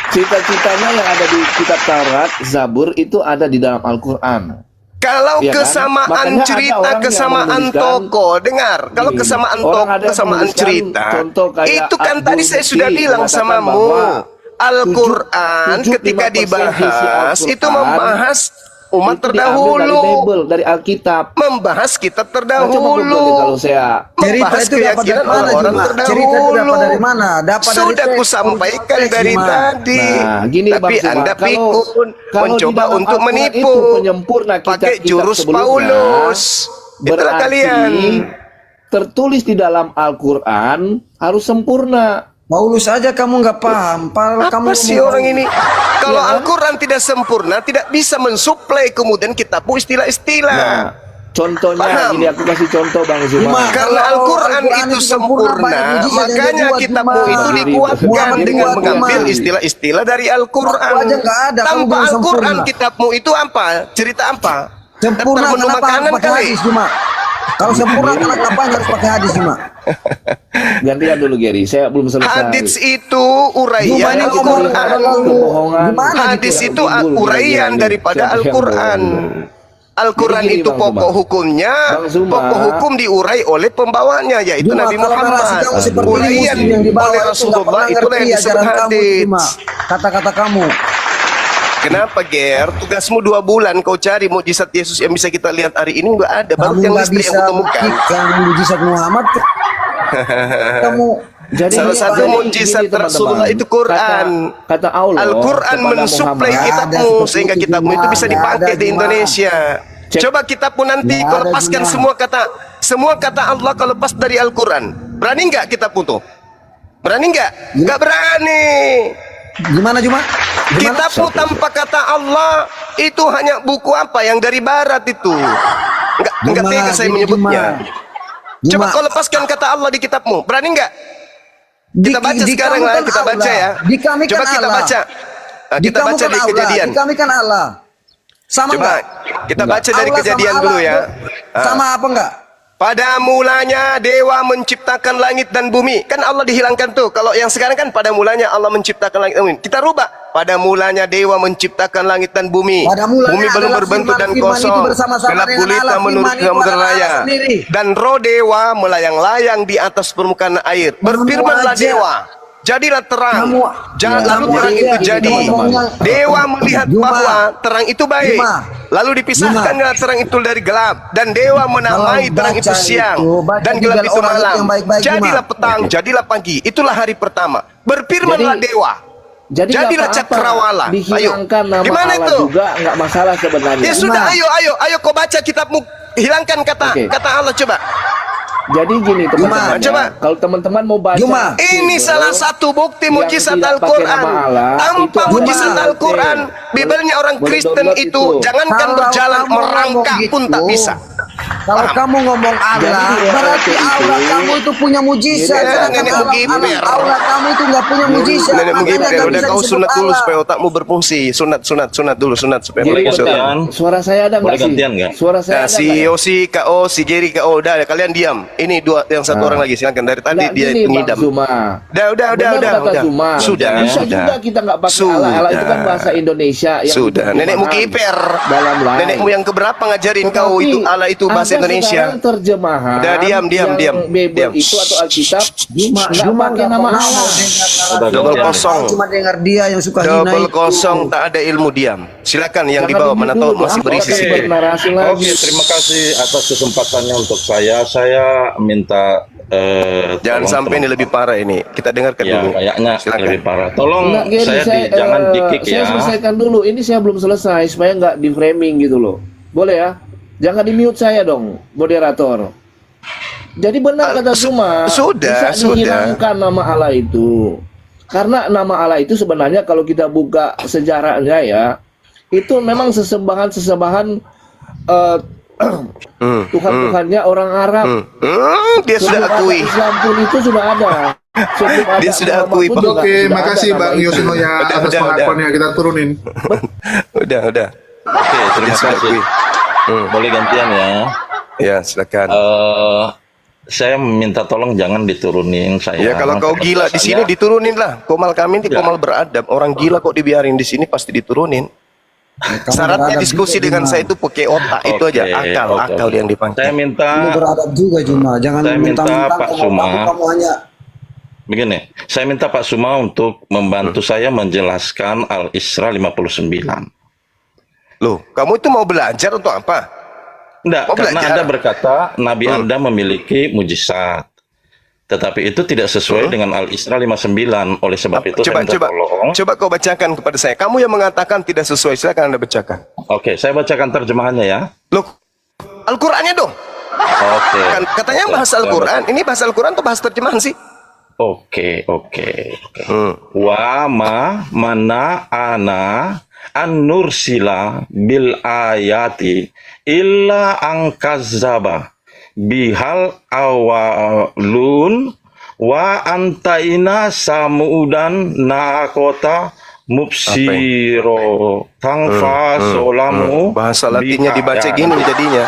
Cita-citanya yang ada di kitab Taurat, Zabur itu ada di dalam Al-Quran. Kalau Iya kan? kesamaan Makanya ada cerita, orang yang kesamaan menuliskan- tokoh, dengar. Kalau Gini, kesamaan orang tokoh, ada yang kesamaan menuliskan cerita, contoh kayak itu kan Abdul tadi saya sudah Mufti bilang mengatakan samamu. bahwa Al-Quran 75% ketika isi dibahas itu Al-Quran membahas umat itu diambil terdahulu, dari Bible, dari Alkitab. membahas kitab Nah, coba terdahulu, Google deh kalau saya Cerita membahas itu dapat dari keyakinan mana, orang-orang Juma? terdahulu. Cerita itu dapat dari mana? Dapat dari Sudah teks. kusampaikan Teks, dari Juma. tadi. Nah, gini Tapi Bang Suma, Anda kalau pikun di mencoba dalam untuk Al-Quran menipu itu penyempurna pakai kitab-kitab jurus sebelumnya, Paulus. Itulah berarti kalian. tertulis di dalam Al-Quran harus sempurna. Paulus aja kamu nggak paham. Apa Kamu sih ngomong- orang ini? Kalau Iya kan? Al-Quran tidak sempurna, tidak bisa mensuplai kemudian kitabmu istilah-istilah. Nah, contohnya Paham? ini aku kasih contoh Bang Zuma. Juma, Karena kalau Al-Quran Al-Quran itu itu sempurna, sempurna, banyak mujizat yang makanya dia buat, kitabmu Juma. itu Muhammad dikuatkan dengan buat, mengambil Juma. istilah-istilah dari Al-Quran. Aku aja nggak ada, kamu Tanpa bilang Al-Quran sempurna. kitabmu itu apa? Cerita apa? Sempurna Daftar menu kenapa makanan harus pakai kali? hadis Juma? Kalau sempurna kenapa harus pakai hadis Juma? Gantian dulu Gary, saya belum selesai. Hadis itu Juma uraian ini ngomong Al-Quran. kebohongan. Gimana Hadis gitu? itu uraian daripada Siapa yang Al-Quran. bohong? Al-Quran Jadi gini, itu Bang pokok Zuma. hukumnya, Bang Zuma. pokok hukum diurai oleh pembawanya, yaitu Juma, Nabi kalau narasi Muhammad. kamu seperti ini, Uraian Muslim yang dibawa oleh itu nggak Rasulullah, pernah itulah ngerti yang disebut ajaran kamu, hadis. Juma. Kata-kata kamu. Kenapa Ger? Tugasmu 2 bulan kau cari mukjizat Yesus yang bisa kita lihat hari ini nggak ada. Baru Kamu yang nggak listrik bisa yang kutemukan. buktikan mujizat Muhammad. Kamu Jadi Salah gini, satu jadi mukjizat gini, teman-teman. Rasulullah itu Quran. Kata Allah Al-Quran kepada mensuplai Muhammad, kitabmu Ada seperti sehingga itu, kitabmu itu Juma. bisa Nggak dipakai ada, di Juma. Indonesia. Cek. Coba kitabmu nanti Nggak kau ada, lepaskan Juma. semua kata Allah kau lepas dari Al-Quran. Berani nggak kitabmu tuh? Berani nggak? Nggak berani. Gimana Juma? Gimana? Kitabmu tanpa kata Allah itu hanya buku apa yang dari barat itu. Nggak Juma, tega saya gini, menyebutnya. Juma. Coba kau lepaskan kata Allah di kitabmu. Berani nggak? Kita baca Di sekarang kamu lah, kan kita baca Allah. ya. Di kami Coba kan kita Allah. baca. Nah, Di kita kamu baca kan dari Allah. kejadian. Di kami kan Allah. Sama Coba enggak? kita baca dari Allah kejadian sama dulu Allah, ya. Sama apa enggak? Pada mulanya dewa menciptakan langit dan bumi. Kan Allah dihilangkan tuh. Kalau yang sekarang kan pada mulanya Allah menciptakan langit dan bumi. Kita rubah. Pada mulanya dewa menciptakan langit dan bumi. Pada mulanya Bumi belum adalah berbentuk dan firman itu kosong. bersama-sama Gelap dengan gulita Allah. menurut Firman itu adalah gambar raya. Allah sendiri. Dan roh dewa melayang-layang di atas permukaan air. Berfirmanlah aja. dewa. Jadilah terang. Lalu kamu terang aja itu jadi. ngomongnya. Dewa melihat Juma. bahwa terang itu baik. Juma. Lalu dipisahkannya terang itu dari gelap. Dan dewa menamai Kalau terang itu baca siang. itu, baca Dan gelap juga itu orang malam. yang baik-baik, Jadilah Juma. petang, jadilah pagi. Itulah hari pertama. Berfirmanlah Jadi- dewa. Jadi Jadilah nggak apa-apa cakrawala. Ayo. dihilangkan nama Gimana Allah itu? juga nggak masalah sebenarnya. Ya sudah, ayo kau baca kitabmu. Hilangkan Oke. kata Allah coba. Jadi gini teman-teman, Coba. ya, kalau teman-teman mau baca Juma. Ini Bible salah satu bukti yang mujizat tidak pakai Al-Quran. nama Allah, itu Tanpa ada mujizat Juma. Al-Quran, Bibelnya orang Boleh Kristen download itu itu. jangankan Kalau berjalan kamu merangkak ngomong pun tak gitu, bisa. Kalau kamu ngomong Allah, Jadi di berarti RT Allah itu- kamu itu punya mujizat. Ya, Sedangkan nenek Allah- menggiber. Allah kamu itu nggak punya mujizat. Nenek Makanya menggiber, nggak udah bisa kau disebut sunat dulu Allah. supaya otakmu berfungsi. Sunat dulu supaya Jadi mulai Boleh besok. gantian? suara saya ada nggak Boleh sih? gantian nggak? Suara saya Nah, ada si nggak ya? Yosi, KO, si Geri, KO, udah kalian diam. Ini yang satu orang lagi, silakan dari tadi Nggak dia gini, itu Bang ngidam. Zuma. Udah. Benar kata Zuma. Sudah, Bisa sudah. juga kita nggak pakai Sudah. Allah. Allah itu kan bahasa Indonesia yang Sudah, nenekmu diterjemahkan kiper. dalam lain. Nenekmu yang keberapa ngajarin kau Tetapi itu Allah itu bahasa ada Indonesia. sekarang terjemahan Udah, diam. yang Bible Diam. itu atau Alkitab Juma, nggak Juma pakai nggak nama pernah Allah. mau dengar Udah Double gantian. kosong. Cuma dengar dia yang suka hina Double itu. kosong, tak ada ilmu, diam. Silakan yang di Jangan bawah, mana tahu dulu, masih apa berisi kasih sedikit. bernarasi lagi. Oke, terima kasih atas kesempatannya untuk saya. Saya minta Jangan tolong sampai ini lebih parah ini. Kita dengarkan Ya, dulu. kayaknya Silakan. lebih parah. Tolong Enggak, Gary, jangan di-kick saya ya. selesaikan dulu. Ini saya belum selesai supaya nggak di framing gitu loh. Boleh ya? Jangan di mute saya dong, moderator. Jadi benar kata Zuma, sudah, bisa dihilangkan nama Allah itu. Karena nama Allah itu sebenarnya kalau kita buka sejarahnya ya, itu memang sesembahan-sesembahan Tuhan-Tuhannya orang Arab. Dia sudah Sebelum akui. ada Islam pun itu sudah ada. Sebelum ada Dia sudah agama akui. pun juga Oke, sudah makasih ada Bang nama itu. Yoshinoya atas Udah. pengakuannya. Kita turunin. Udah. Oke, terima Dia sudah kasih. akui. Boleh gantian ya. Ya, silakan. Saya minta tolong jangan diturunin saya. Ya kalau kau gila di sini diturunin lah. Komal kami ini komal beradab. Orang gila kok dibiarin di sini pasti diturunin. Syaratnya beradab diskusi juga, dengan Juma. saya itu pakai otak itu aja, akal yang Saya dipakai. minta Kamu beradab juga Juma, jangan Saya minta mentang-mentang Pak kalau Suma. kamu hanya begini. Saya minta Pak Suma untuk membantu saya menjelaskan Al-Isra 59. Loh, kamu itu mau belajar untuk apa? Enggak, Mau karena belajar? Anda berkata Nabi Anda memiliki mujizat. Tetapi itu tidak sesuai dengan Al-Isra 59. Oleh sebab itu saya minta tolong. Coba kau bacakan kepada saya. Kamu yang mengatakan tidak sesuai, silakan Anda bacakan. Oke, saya bacakan terjemahannya ya. Loh, Al-Qur'annya dong. Oke. Katanya Oke, bahasa Al-Qur'an. Ini bahasa Al-Qur'an atau bahasa terjemahan sih? Oke. Wa mana ana an-nursila bil ayati illa angkazaba bihal awalun wa antaina samudan nakota mubsiro tangfa solamu. Bahasa Latinnya dibaca gini jadinya.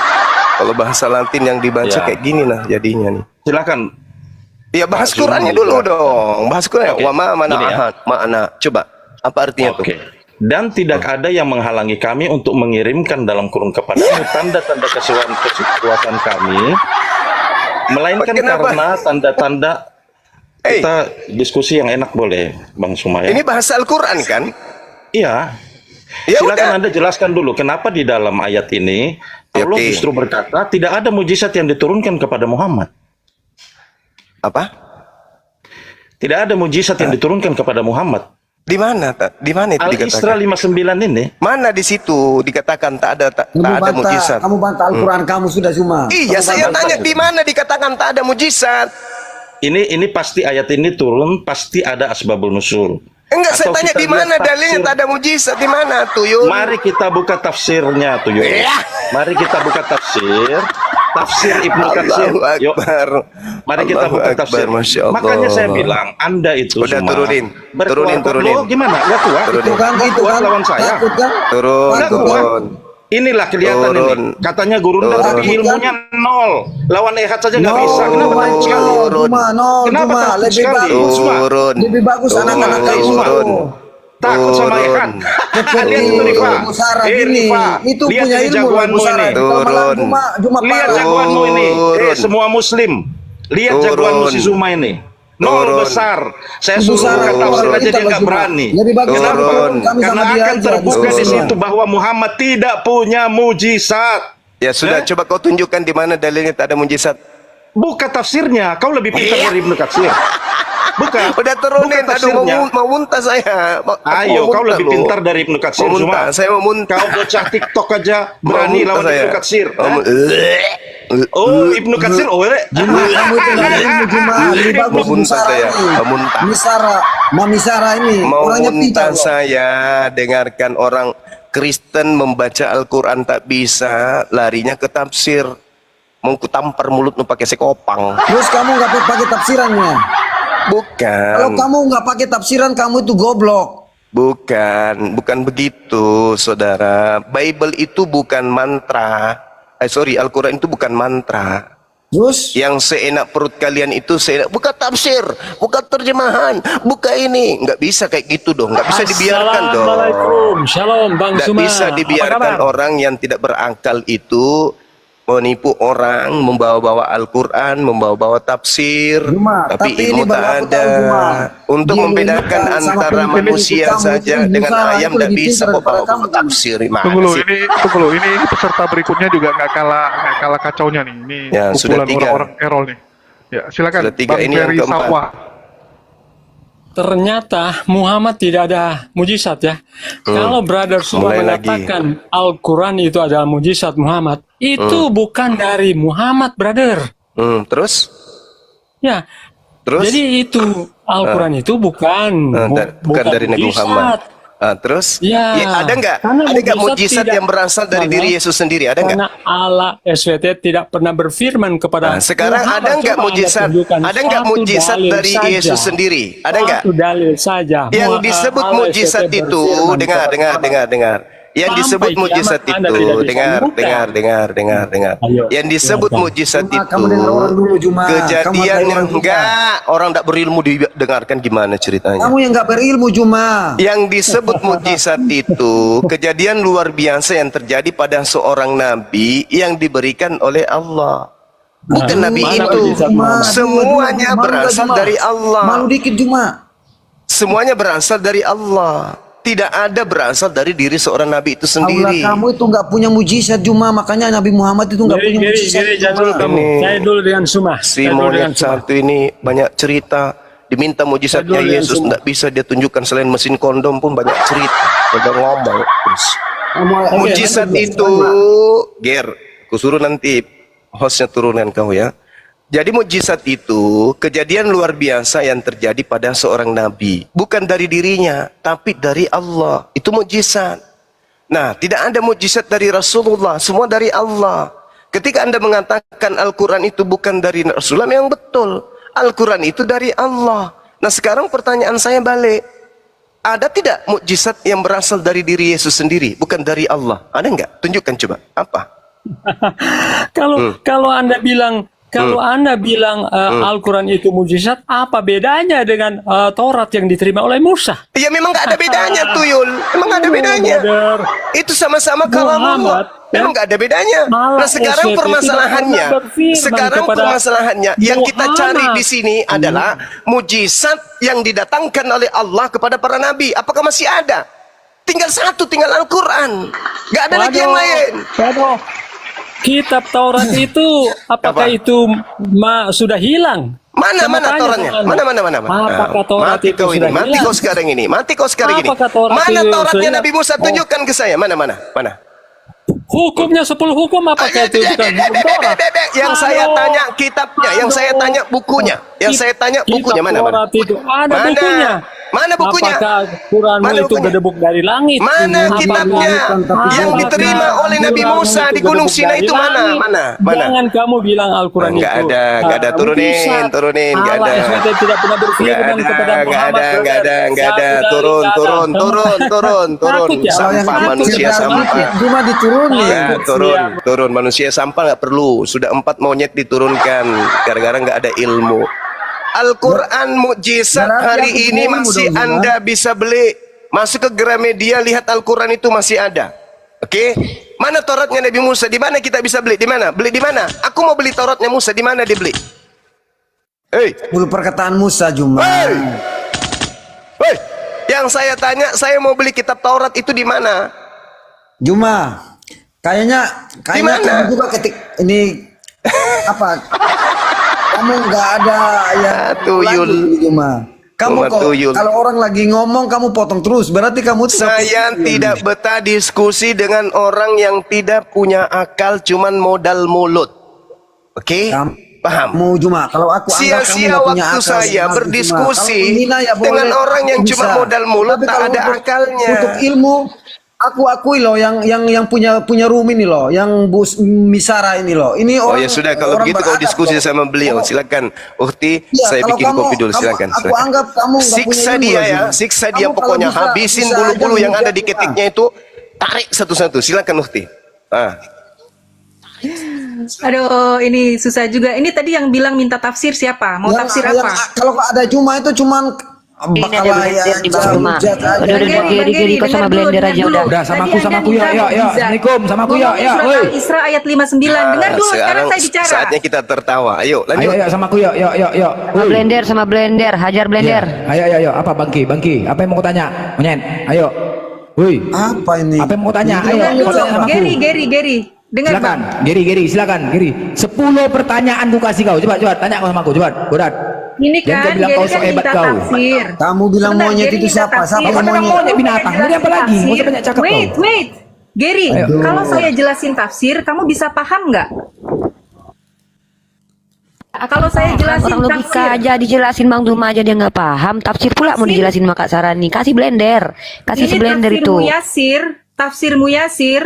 Kalau bahasa Latin yang dibaca Ya. kayak gini nah jadinya nih. Silakan. Ya bahas Pak Qur'annya Zuma, dulu silakan. dong. Bahas Qur'an. Oke. Wa ma mana Gini ya. ahad, makna. Coba apa artinya tuh? Oke. Dan tidak ada yang menghalangi kami untuk mengirimkan dalam kurung kepadamu tanda-tanda kekuasaan kami, melainkan Kenapa? karena tanda-tanda. Hey, Kita diskusi yang enak boleh, Bang Sumaya? ini bahasa Al-Qur'an kan? Iya. Ya Silakan udah. Anda jelaskan dulu kenapa di dalam ayat ini Ya, Allah oke. justru berkata tidak ada mujizat yang diturunkan kepada Muhammad. Apa? Tidak ada mujizat yang diturunkan kepada Muhammad. Di mana? Di mana itu Al-Isra dikatakan? 59 ini. Mana di situ dikatakan tak ada mujizat? kamu bantah Al-Quran kamu sudah Juma. Iya, Kamu saya bantah. tanya di mana dikatakan tak ada mujizat? Ini pasti ayat ini turun pasti ada asbabul nusul. Enggak, saya Atau tanya kita di mana lihat dalilnya tafsir. tak ada mujizat di mana tuyul? Mari kita buka tafsirnya tuh Yo. Ya. Mari kita buka tafsir Ibnu Katsir. Allahu Yuk. Akbar. Mari kita Allahu buka Akbar, tafsir. Masya Allah. Makanya saya bilang Anda itu Udah, semua turunin. berkeluarga. Turunin. Loh, gimana? Nggak kuat? Turunin. Itu kan, Nggak itu kuat kan. lawan saya. Takut kan? Turun, Nggak kuat. turun. Inilah kelihatan Turun. ini. Katanya guru Turun. tapi ilmunya nol. Lawan Ehad saja nggak bisa. Kenapa takut sekali? Juma, Kenapa Juma, takut lebih sekali? bagus. Juma. Turun. Lebih bagus anak-anak kayak Turun. itu. Takut sama Turun. Ehad. Seperti Lihat itu Rifa. Musara Eh, gini. Rifa. Itu Lihat punya ini ilmu jagoanmu Musara. ini. Kalau malah Turun. Juma Lihat parah. jagoanmu ini. Turun. Semua muslim. Lihat Turun. jagoanmu si Zuma ini. Nol Turun. besar. Saya Ibu suruh Sarah, buka tafsir orang aja kita dia nggak Juma. berani. Lebih bagus Turun. turun. Kami Karena sama dia akan aja. terbuka di Turun. situ bahwa Muhammad tidak punya mujizat. Ya sudah, coba kau tunjukkan di mana dalilnya tak ada mujizat. Buka tafsirnya. Kau lebih pintar dari Ibnu Katsir. Buka. Udah turunin, Buka aduh tafsirnya. mau muntah saya. Aku Ayo, mau kau muntah lebih loh. pintar dari Ibnu Katsir Mau muntah, Zuma. saya mau muntah. Kau bocah TikTok aja Mau berani muntah lawan saya. Ibnu Katsir. Mau Hah? mu- Oh, Ibnu Katsir, oh, Juma, kamu itu nggak ada ilmu Juma. Lebih bagus Mau muntah Musara saya, ini. mau muntah. Mami Sarah ini. Mau Orangnya pintar muntah loh. saya dengarkan orang Kristen membaca Al-Quran tak bisa, larinya ke tafsir. Mau kutampar mulutmu pakai sekopang. Terus kamu nggak pakai tafsirannya. Bukan. Kalau kamu nggak pakai tafsiran, kamu itu goblok. Bukan begitu, saudara. Bible itu bukan mantra. Al-Quran itu bukan mantra. Terus Yang seenak perut kalian itu seenak. Buka tafsir, buka terjemahan, buka ini. Nggak bisa kayak gitu dong. Nggak bisa dibiarkan dong. Assalamualaikum, shalom Bang Nggak Suma. bisa Apa dibiarkan kabar? orang yang tidak berakal itu menipu orang, membawa-bawa Al-Quran, membawa-bawa tafsir, Juma, tapi tapi ilmu ini baru tak aku ada. tahu, Juma. Untuk Dia membedakan menunjukkan sama antara pemimpin manusia kamu saja itu, dengan Musara ayam itu tidak lebih bisa pintar daripada bawa kamu, Juma. tafsir. Gimana Tunggu loh, sih? ini peserta berikutnya juga nggak kalah kacaunya nih. Ini Ya, sudah kumpulan 3. orang-orang Errol nih. Ya, silakan Sudah 3, Bang ini yang Ferry keempat. Sawah. Ternyata Muhammad tidak ada mujizat ya. Kalau brother semua Mulai lagi. mengatakan Al-Quran itu adalah mujizat Muhammad, itu bukan dari Muhammad, brother. Terus? Ya. Terus? Jadi itu Al-Quran itu bukan bukan dari Nabi Muhammad. Terus? Ya, Ada nggak? karena Ada nggak mujizat mujizat tidak- yang berasal dari karena- diri Yesus sendiri? Ada nggak? Karena Allah SWT tidak pernah berfirman kepada Sekarang Muhammad, ada nggak coba Anda mujizat? tunjukkan Ada nggak satu mujizat dalil dari saja. Yesus sendiri? Ada nggak? Satu dalil saja. Yang Bahwa disebut Allah mujizat SWT itu, berfirman dengar. Yang Sampai disebut kiamat mujizat Anda itu, tidak bisa dengar. buka. Ayo, Yang disebut silakan. mujizat Juma, itu kamu dengar orang dulu, Juma. Kamu kejadian hargai yang orang juga. enggak orang tidak berilmu didengarkan gimana ceritanya. Kamu yang nggak berilmu, Juma. Yang disebut mujizat itu kejadian luar biasa yang terjadi pada seorang nabi yang diberikan oleh Allah. Bukan nabi mana itu. mujizat Muhammad? Semuanya Malu nggak, berasal Juma? dari Allah. Malu dikit, Juma. Semuanya berasal dari Allah. Tidak ada berasal dari diri seorang nabi itu Allah, sendiri. kamu itu nggak punya mujizat, Juma. Makanya Nabi Muhammad itu nggak punya mujizat. Jangan dulu Juma. kamu. Saya dulu dengan Sumah. Si Saya dulu dengan monyet Sumah. satu ini banyak cerita. Diminta mujizatnya Aduh, Yesus yang tidak bisa dia tunjukkan selain mesin kondom pun banyak cerita. Udah ngomong terus. Mujizat itu, Ger, aku suruh nanti hostnya turunkan kau ya. Jadi mujizat itu kejadian luar biasa yang terjadi pada seorang nabi. Bukan dari dirinya, tapi dari Allah. Itu mujizat. Nah, tidak ada mujizat dari Rasulullah. Semua dari Allah. Ketika Anda mengatakan Al-Quran itu bukan dari Rasulullah, memang betul. Al-Quran itu dari Allah. Nah, sekarang pertanyaan saya balik. Ada tidak mukjizat yang berasal dari diri Yesus sendiri, bukan dari Allah? Ada enggak? Tunjukkan coba. Apa? Kalau Anda bilang Al-Quran itu mujizat, apa bedanya dengan Taurat yang diterima oleh Musa? Ya memang nggak ada bedanya Tuyul. Memang nggak ada bedanya. Brother. Itu sama-sama kalamullah. Muhammad, Memang nggak ada bedanya. Malah Nah sekarang SWT permasalahannya, tidak pernah berfirman kepada yang kita cari Muhammad. di sini adalah mujizat yang didatangkan oleh Allah kepada para nabi. Apakah masih ada? Tinggal satu, tinggal Al-Quran. Nggak ada lagi yang lain. Waduh. Kitab Taurat itu apakah Apa? itu sudah hilang? Mana Saya mau tanya Tauratnya? sama Anda. Mana? Apakah Taurat Mati itu kau ini, sudah mati hilang? kau sekarang ini, mati kau sekarang ini. Apakah Taurat Mana itu Tauratnya sudah- Nabi Musa? Tunjukkan ke saya. Mana? Hukumnya 10 hukum apakah itu bukan hukum Taurat? Yang saya tanya kitabnya, yang saya tanya bukunya, yang saya tanya bukunya mana? Taurat itu ada Mana? bukunya. Mana bukunya? Apakah Quranmu Mana itu bukunya? gedebuk dari langit? Mana Apakah- kitabnya yang apakah diterima oleh Nabi Quranmu Musa itu di Gunung gedebuk Sinai dari itu mana? langit? Mana? Jangan kamu bilang Al-Quran Nggak itu ada. Turunin, mujizat. turunin, nggak Allah ada. SWT tidak pernah berfirman kepada Muhammad. Nggak ada. Turun. Takut ya? Sampah manusia sampah. Juma diturunin. Ya, turun manusia sampah nggak perlu. Sudah 4 monyet diturunkan gara-gara nggak ada ilmu. Al-Quran mukjizat Berarti hari aku ini ilmu masih dong, Juma. Anda bisa beli. Masuk ke Gramedia, lihat Al-Quran itu masih ada. Oke? Mana Tauratnya Nabi Musa? Di mana kita bisa beli? Di mana? Beli di mana? Aku mau beli Tauratnya Musa. Di mana dibeli? Hei, 10 perkataan Musa, Juma. Hei, yang saya tanya, saya mau beli kitab Taurat itu di mana? Juma, kayaknya mana? kamu juga ketik ini apa? Kamu nggak ada yang Tuyul. lagu, Juma. Kamu Cuma kok tuyul. kalau orang lagi ngomong kamu potong terus, berarti kamu tuh nggak Saya punya- tidak betah diskusi dengan orang yang tidak punya akal, cuman modal mulut. Oke? Paham? Kamu Juma, kalau aku anggap kamu Sia-sia nggak punya waktu akal, saya Juma. Kalau berdiskusi menghina ya dengan boleh, orang yang cuma bisa. modal mulut, Tapi tak kalau ada untuk- akalnya. Untuk ilmu, aku akui loh yang punya room ini loh, yang bus Misara ini loh. Ini Oh orang. ya sudah, kalau orang begitu kau beradab diskusi loh. sama beliau. Kamu- Silakan, Ukti, Iya, saya kalau bikin kopi dulu. Silakan. Aku anggap kamu nggak punya Siksa ilmu dia loh, ya, Juma. siksa dia Kamu pokoknya. kalau Habisin bisa bulu-bulu aja yang ada di menghujat, ketiknya itu. Tarik satu-satu. Silakan Ukti. Aduh, ini susah juga. Ini tadi yang bilang minta tafsir siapa? Mau tafsir apa? Kalau ada Juma itu cuman bakal blender di bawah rumah. Udah Geri kau sama blender aja udah. Udah sama aku ya. Assalamualaikum sama aku ya. Woi. Isra ayat 59. Dengar dulu, sekarang saya bicara. Saatnya kita tertawa. Ayo, lanjut. Ayo sama aku ya. Sama blender, hajar blender. Ayo. Apa Bangki? Apa yang mau kau tanya? Monyet. Ayo. Woi. Apa ini? Apa yang mau kau tanya? Ayo, Dengar kau dulu, tanya sama aku. Geri. Dengar, Silakan, Bang. Geri, silakan, Geri. 10 pertanyaan ku kasih kau. Coba, tanya kau sama aku. Coba, Godat. Ini Jangan kan kau bilang Geri kau so kan hebat minta kau. tafsir. Kamu bilang Sebentar, monyet Geri itu minta siapa? tafsir. Siapa Kau yang bilang monyet? monyet binatang. Jadi apa lagi? Nggak usah banyak cakap kau. Wait. Geri, Ayo. kalau saya jelasin tafsir, kamu bisa paham nggak? Kalau saya jelasin Orang logika tafsir, aja dijelasin Bang Zuma aja dia nggak paham. Tafsir pula mau dijelasin sama Kak Sarani. Kasih blender. Kasih ini seblender tafsir itu. Tafsir Muyasir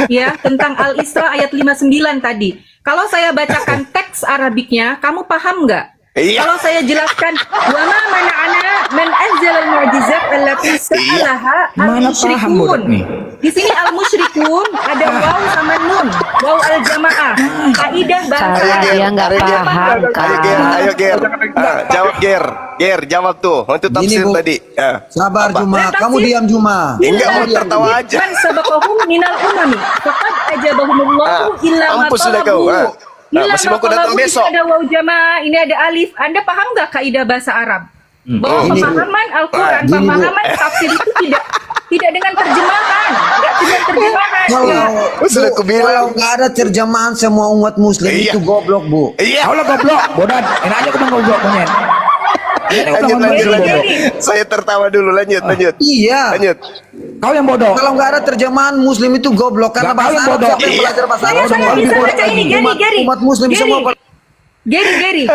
ya tentang Al-Isra ayat 59 tadi. Kalau saya bacakan teks Arabiknya, kamu paham nggak? Iya. Kalau saya jelaskan wa ma mana'ana man anzala al-mu'jizat allati sa'alaha Mana paham bodoh al-musyrikun. nih? Di sini al-musyrikun ada waw sama nun, waw al-jamaah. Kaidah bahasa Salah, Arab. dia nggak Ada paham, apa? Kak. Ayo Ger. Jawab Ger. Ger, jawab tuh. Untuk Gini, tafsir Bu. tadi. Sabar Apa? Juma, Nah, kamu tafsir- diam Juma. Enggak mau Illa tertawa aja. man sabaqahum minal umami faqad ajabahumullahu illa ma Mampus sudah kau. talabu. Illa Masih ma mau datang talabu. besok. Ini ada waw jamaah, ini ada alif. Anda paham nggak kaidah bahasa Arab? Bahwa Gini, Bu. pemahaman Al-Quran, Gini, Bu. pemahaman tafsir itu tidak dengan terjemahan, tidak dengan terjemahan. Kalau Ya. Sudah aku bilang. kalau nggak ada terjemahan semua umat muslim Iya. itu goblok, Bu. Iya. Kau lah goblok, bodoh. Enak aja kau bilang goblok monyet. Lanjut. Saya tertawa dulu. Lanjut. Iya. Lanjut. Kau yang bodoh. Kalau nggak ada terjemahan muslim itu goblok karena Nggak, kau bahasa yang Arab bodoh. siapa yang Iya. belajar bahasa Saya Arab semua bisa lebih bodoh baca ini, lagi. Gary. Umat muslim Gary. semua Gary,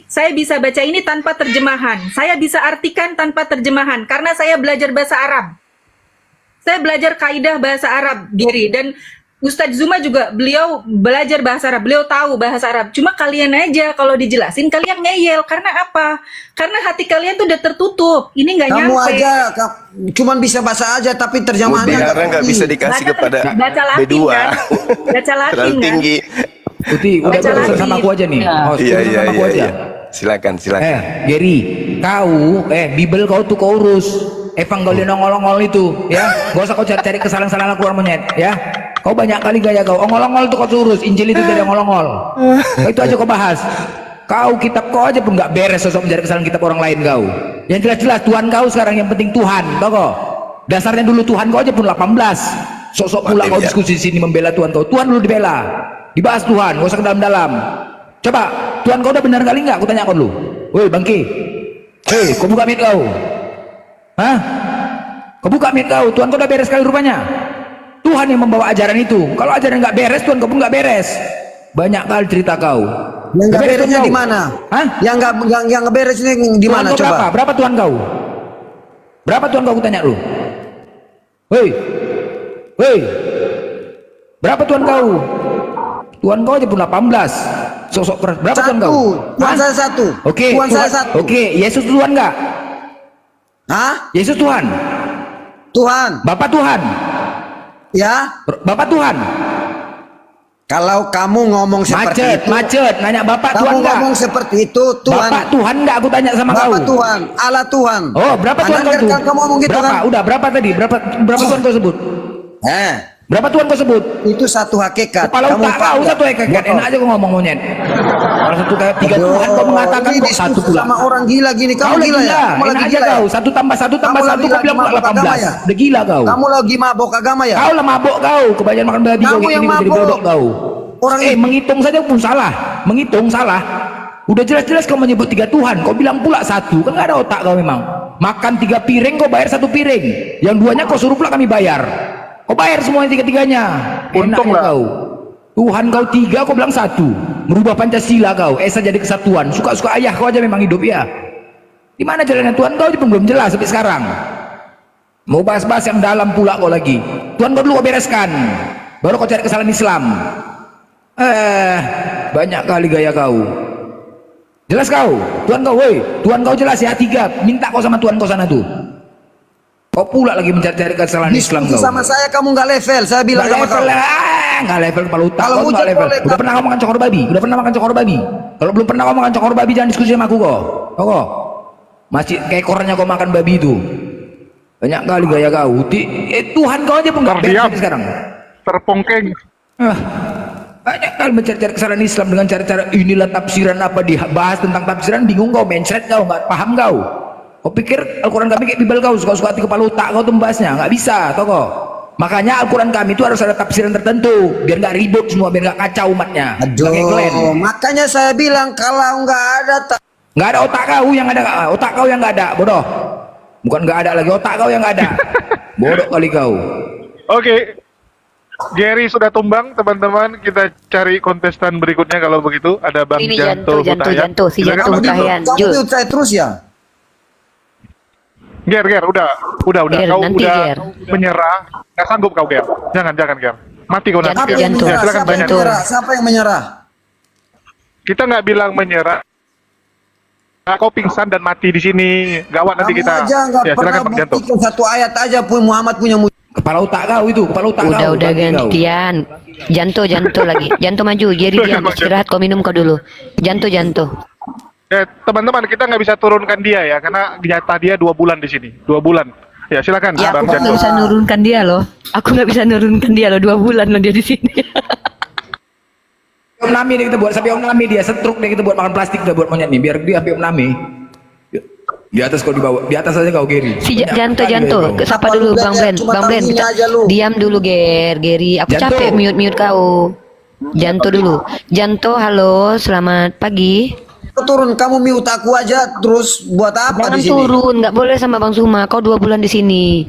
saya bisa baca ini tanpa terjemahan. Saya bisa artikan tanpa terjemahan karena saya belajar bahasa Arab. Saya belajar kaidah bahasa Arab, Gary, dan Ustadz Zuma juga beliau belajar bahasa Arab, beliau tahu bahasa Arab. Cuma kalian aja kalau dijelasin kalian ngeyel karena apa? Karena hati kalian tuh udah tertutup. Ini nggak kamu nyampe. aja cuman bisa bahasa aja tapi terjemahannya Sekarang nggak ngerti. bisa dikasih kepada baca Latin B2. kan? Baca Latin Terlalu kan? tinggi. Uti, udah Baca berurusan lagi. sama aku aja nih. Host, Iya, urusan iya, sama aku iya, aja. iya. Silakan. Gary, Bible kau tuh kau urus. Evangelion ongol-ongol itu, ya. Gak usah kau cari kesalahan-kesalahan keluar monyet, ya. Kau banyak kali gaya kau. Ongol-ongol tuh kau urus. Injil itu dari ongol-ongol. Itu aja kau bahas. Kau kitab kau aja pun nggak beres sosok mencari kesalahan kitab orang lain kau. Yang jelas-jelas Tuhan kau sekarang yang penting Tuhan, tau kau? Dasarnya dulu Tuhan kau aja pun 18. Sosok pula kau diskusi di sini membela Tuhan kau. Tuhan dulu dibela. Dibahas Tuhan, gak usah ke dalam-dalam. Coba, Tuhan kau udah benar kali nggak? Aku tanya kau dulu. Woi Bangki, kau buka mic kau. Hah? Kau buka mic kau. Tuhan kau udah beres kali rupanya. Tuhan yang membawa ajaran itu. Kalau ajaran nggak beres, Tuhan kau pun nggak beres. Banyak kali cerita kau. Yang nggak Beres beresnya kau. di mana? Hah? Yang nggak beresnya di Tuhan mana kau coba? berapa? Berapa Tuhan kau? Berapa Tuhan kau? Aku tanya lu. Woi, berapa Tuhan kau? Tuhan kau aja pun 18. Sosok keras. Berapa Tuhan kau? Tuhan Hah? saya satu. Oke, Tuhan saya satu. Oke, Yesus Tuhan nggak? Hah? Yesus Tuhan. Tuhan. Bapak Tuhan. Ya. Bapak Tuhan. Kalau kamu ngomong seperti itu, Macet. Nanya Bapak kamu Tuhan nggak? ngomong seperti itu, Tuhan. Bapak Tuhan nggak? Aku tanya sama kau. Bapak Tuhan, Allah Tuhan. Oh, berapa Tuhan kau Anda tuh? kan kamu ngomong gitu Berapa? kan? Udah berapa tadi? Berapa Tuhan kau sebut? Berapa Tuhan kau sebut? Itu satu hakikat. Kepala otak kau satu hakikat. Enak aja kau ngomong monyet. Kalau satu kayak tiga Tuhan kau mengatakan ini kok satu diskusi pula. sama orang gila gini. Kau Kamu lagi gila ya? gila. Kamu Enak lagi aja gila ya? kau. Satu tambah satu Kamu kau lagi bilang pula mabok agama 18. ya? Udah gila kau. Kamu lagi mabok agama ya? Kau lah mabok kau. Kebanyakan makan babi kau Kamu kayak yang gini jadi mabok. bodoh kau. Orang Menghitung saja pun salah. Menghitung salah. Udah jelas-jelas kau menyebut 3 Tuhan. Kau bilang pula satu. Kan nggak ada otak kau memang. Makan 3 piring kau bayar 1 piring. Yang 2-nya kau suruh pula kami bayar. Kau bayar semuanya 3-3-nya. Untung Enaknya lah. kau. Tuhan kau 3, kau bilang 1. Merubah Pancasila kau. Esa jadi kesatuan. Suka-suka ayah kau aja memang hidup ya. Di mana jalannya Tuhan kau pun belum jelas sampai sekarang. Mau bahas-bahas yang dalam pula kau lagi. Tuhan kau dulu kau bereskan. Baru kau cari kesalahan Islam. Banyak kali gaya kau. Jelas kau? Tuhan kau, woi. Tuhan kau jelas ya 3. Minta kau sama Tuhan kau sana tuh. Kau pula lagi mencari kesalahan Islam diskusi kau. sama saya kamu nggak level. Saya bilang Nggak sama level, kamu. nggak level kepala otak. Kalau Kau nggak hujan level. boleh, Udah pernah kau makan cokor babi? Udah pernah makan cokor babi? Kalau belum pernah kau makan cokor babi jangan diskusi sama aku kok. Kau masih kayak ekornya kau makan babi itu. Banyak kali gaya kau. Tuhan kau aja pun nggak beres Terdiam. sampai sekarang. Terpongkeng. Banyak kali mencari-cari kesalahan Islam dengan cara-cara inilah tafsiran apa dibahas tentang tafsiran bingung kau, mencret kau, nggak paham kau. Kau pikir Al-Quran kami kayak Bible kau, suka-suka hati kepala otak kau tuh membahasnya, nggak bisa, tau kau. Makanya Al-Quran kami itu harus ada tafsiran tertentu, biar nggak ribut semua, biar nggak kacau umatnya. Nggak kayak kalian. Makanya saya bilang kalau nggak ada Nggak ada otak kau yang ada, otak kau yang nggak ada, bodoh. Bukan nggak ada lagi, otak kau yang nggak ada. Bodoh kali kau. Oke. Gary sudah tumbang, teman-teman. Kita cari kontestan berikutnya kalau begitu. Ada Bang Ini Janto Hutahian. si Silakan, Janto Bang Janto. Hutahian. Kamu Jul. mute saya terus ya? Ger, udah. Ger, Kau nanti, udah Ger. menyerah. Nggak sanggup kau, Ger. Jangan, Ger. Mati kau nanti, Jangan, Ger. Siapa yang Janto. Ya, menyerah? silakan Siapa yang banyak. menyerah? Siapa yang menyerah? Kita nggak bilang menyerah. Kau pingsan dan mati di sini. Gawat nanti Kamu kita. aja nggak Ya, pernah silakan Bang Janto. buktikan satu ayat aja pun Muhammad punya mujizat. Kepala otak kau itu, kepala otak kau. Udah ganti kau. gantian. Janto lagi. Janto maju. Jadi diam istirahat kau minum kau dulu. Janto. Teman-teman, kita nggak bisa turunkan dia ya, karena nyata dia 2 bulan di sini. 2 bulan. Ya, silakan Ya Bang aku Janto. nggak bisa nurunkan dia loh. Aku nggak bisa nurunkan dia loh 2 bulan loh dia di sini. Om Nami deh kita buat, sampai Om Nami dia setruk deh kita buat makan plastik kita buat monyet nih, biar dia sampai Om Nami. Di atas kau dibawa, di atas aja kau Geri. Si Banyak Janto, kali, sapa Apa lu dulu Bang belajar? Blen. Cuma Bang Blen, tampilnya aja lu. diam dulu Geri. Aku Janto. capek mute kau. Janto dulu. Janto, halo, selamat pagi. Kau turun, kamu mute aku aja terus buat apa Jangan di sini? turun, nggak boleh sama Bang Zuma. Kau 2 bulan di sini.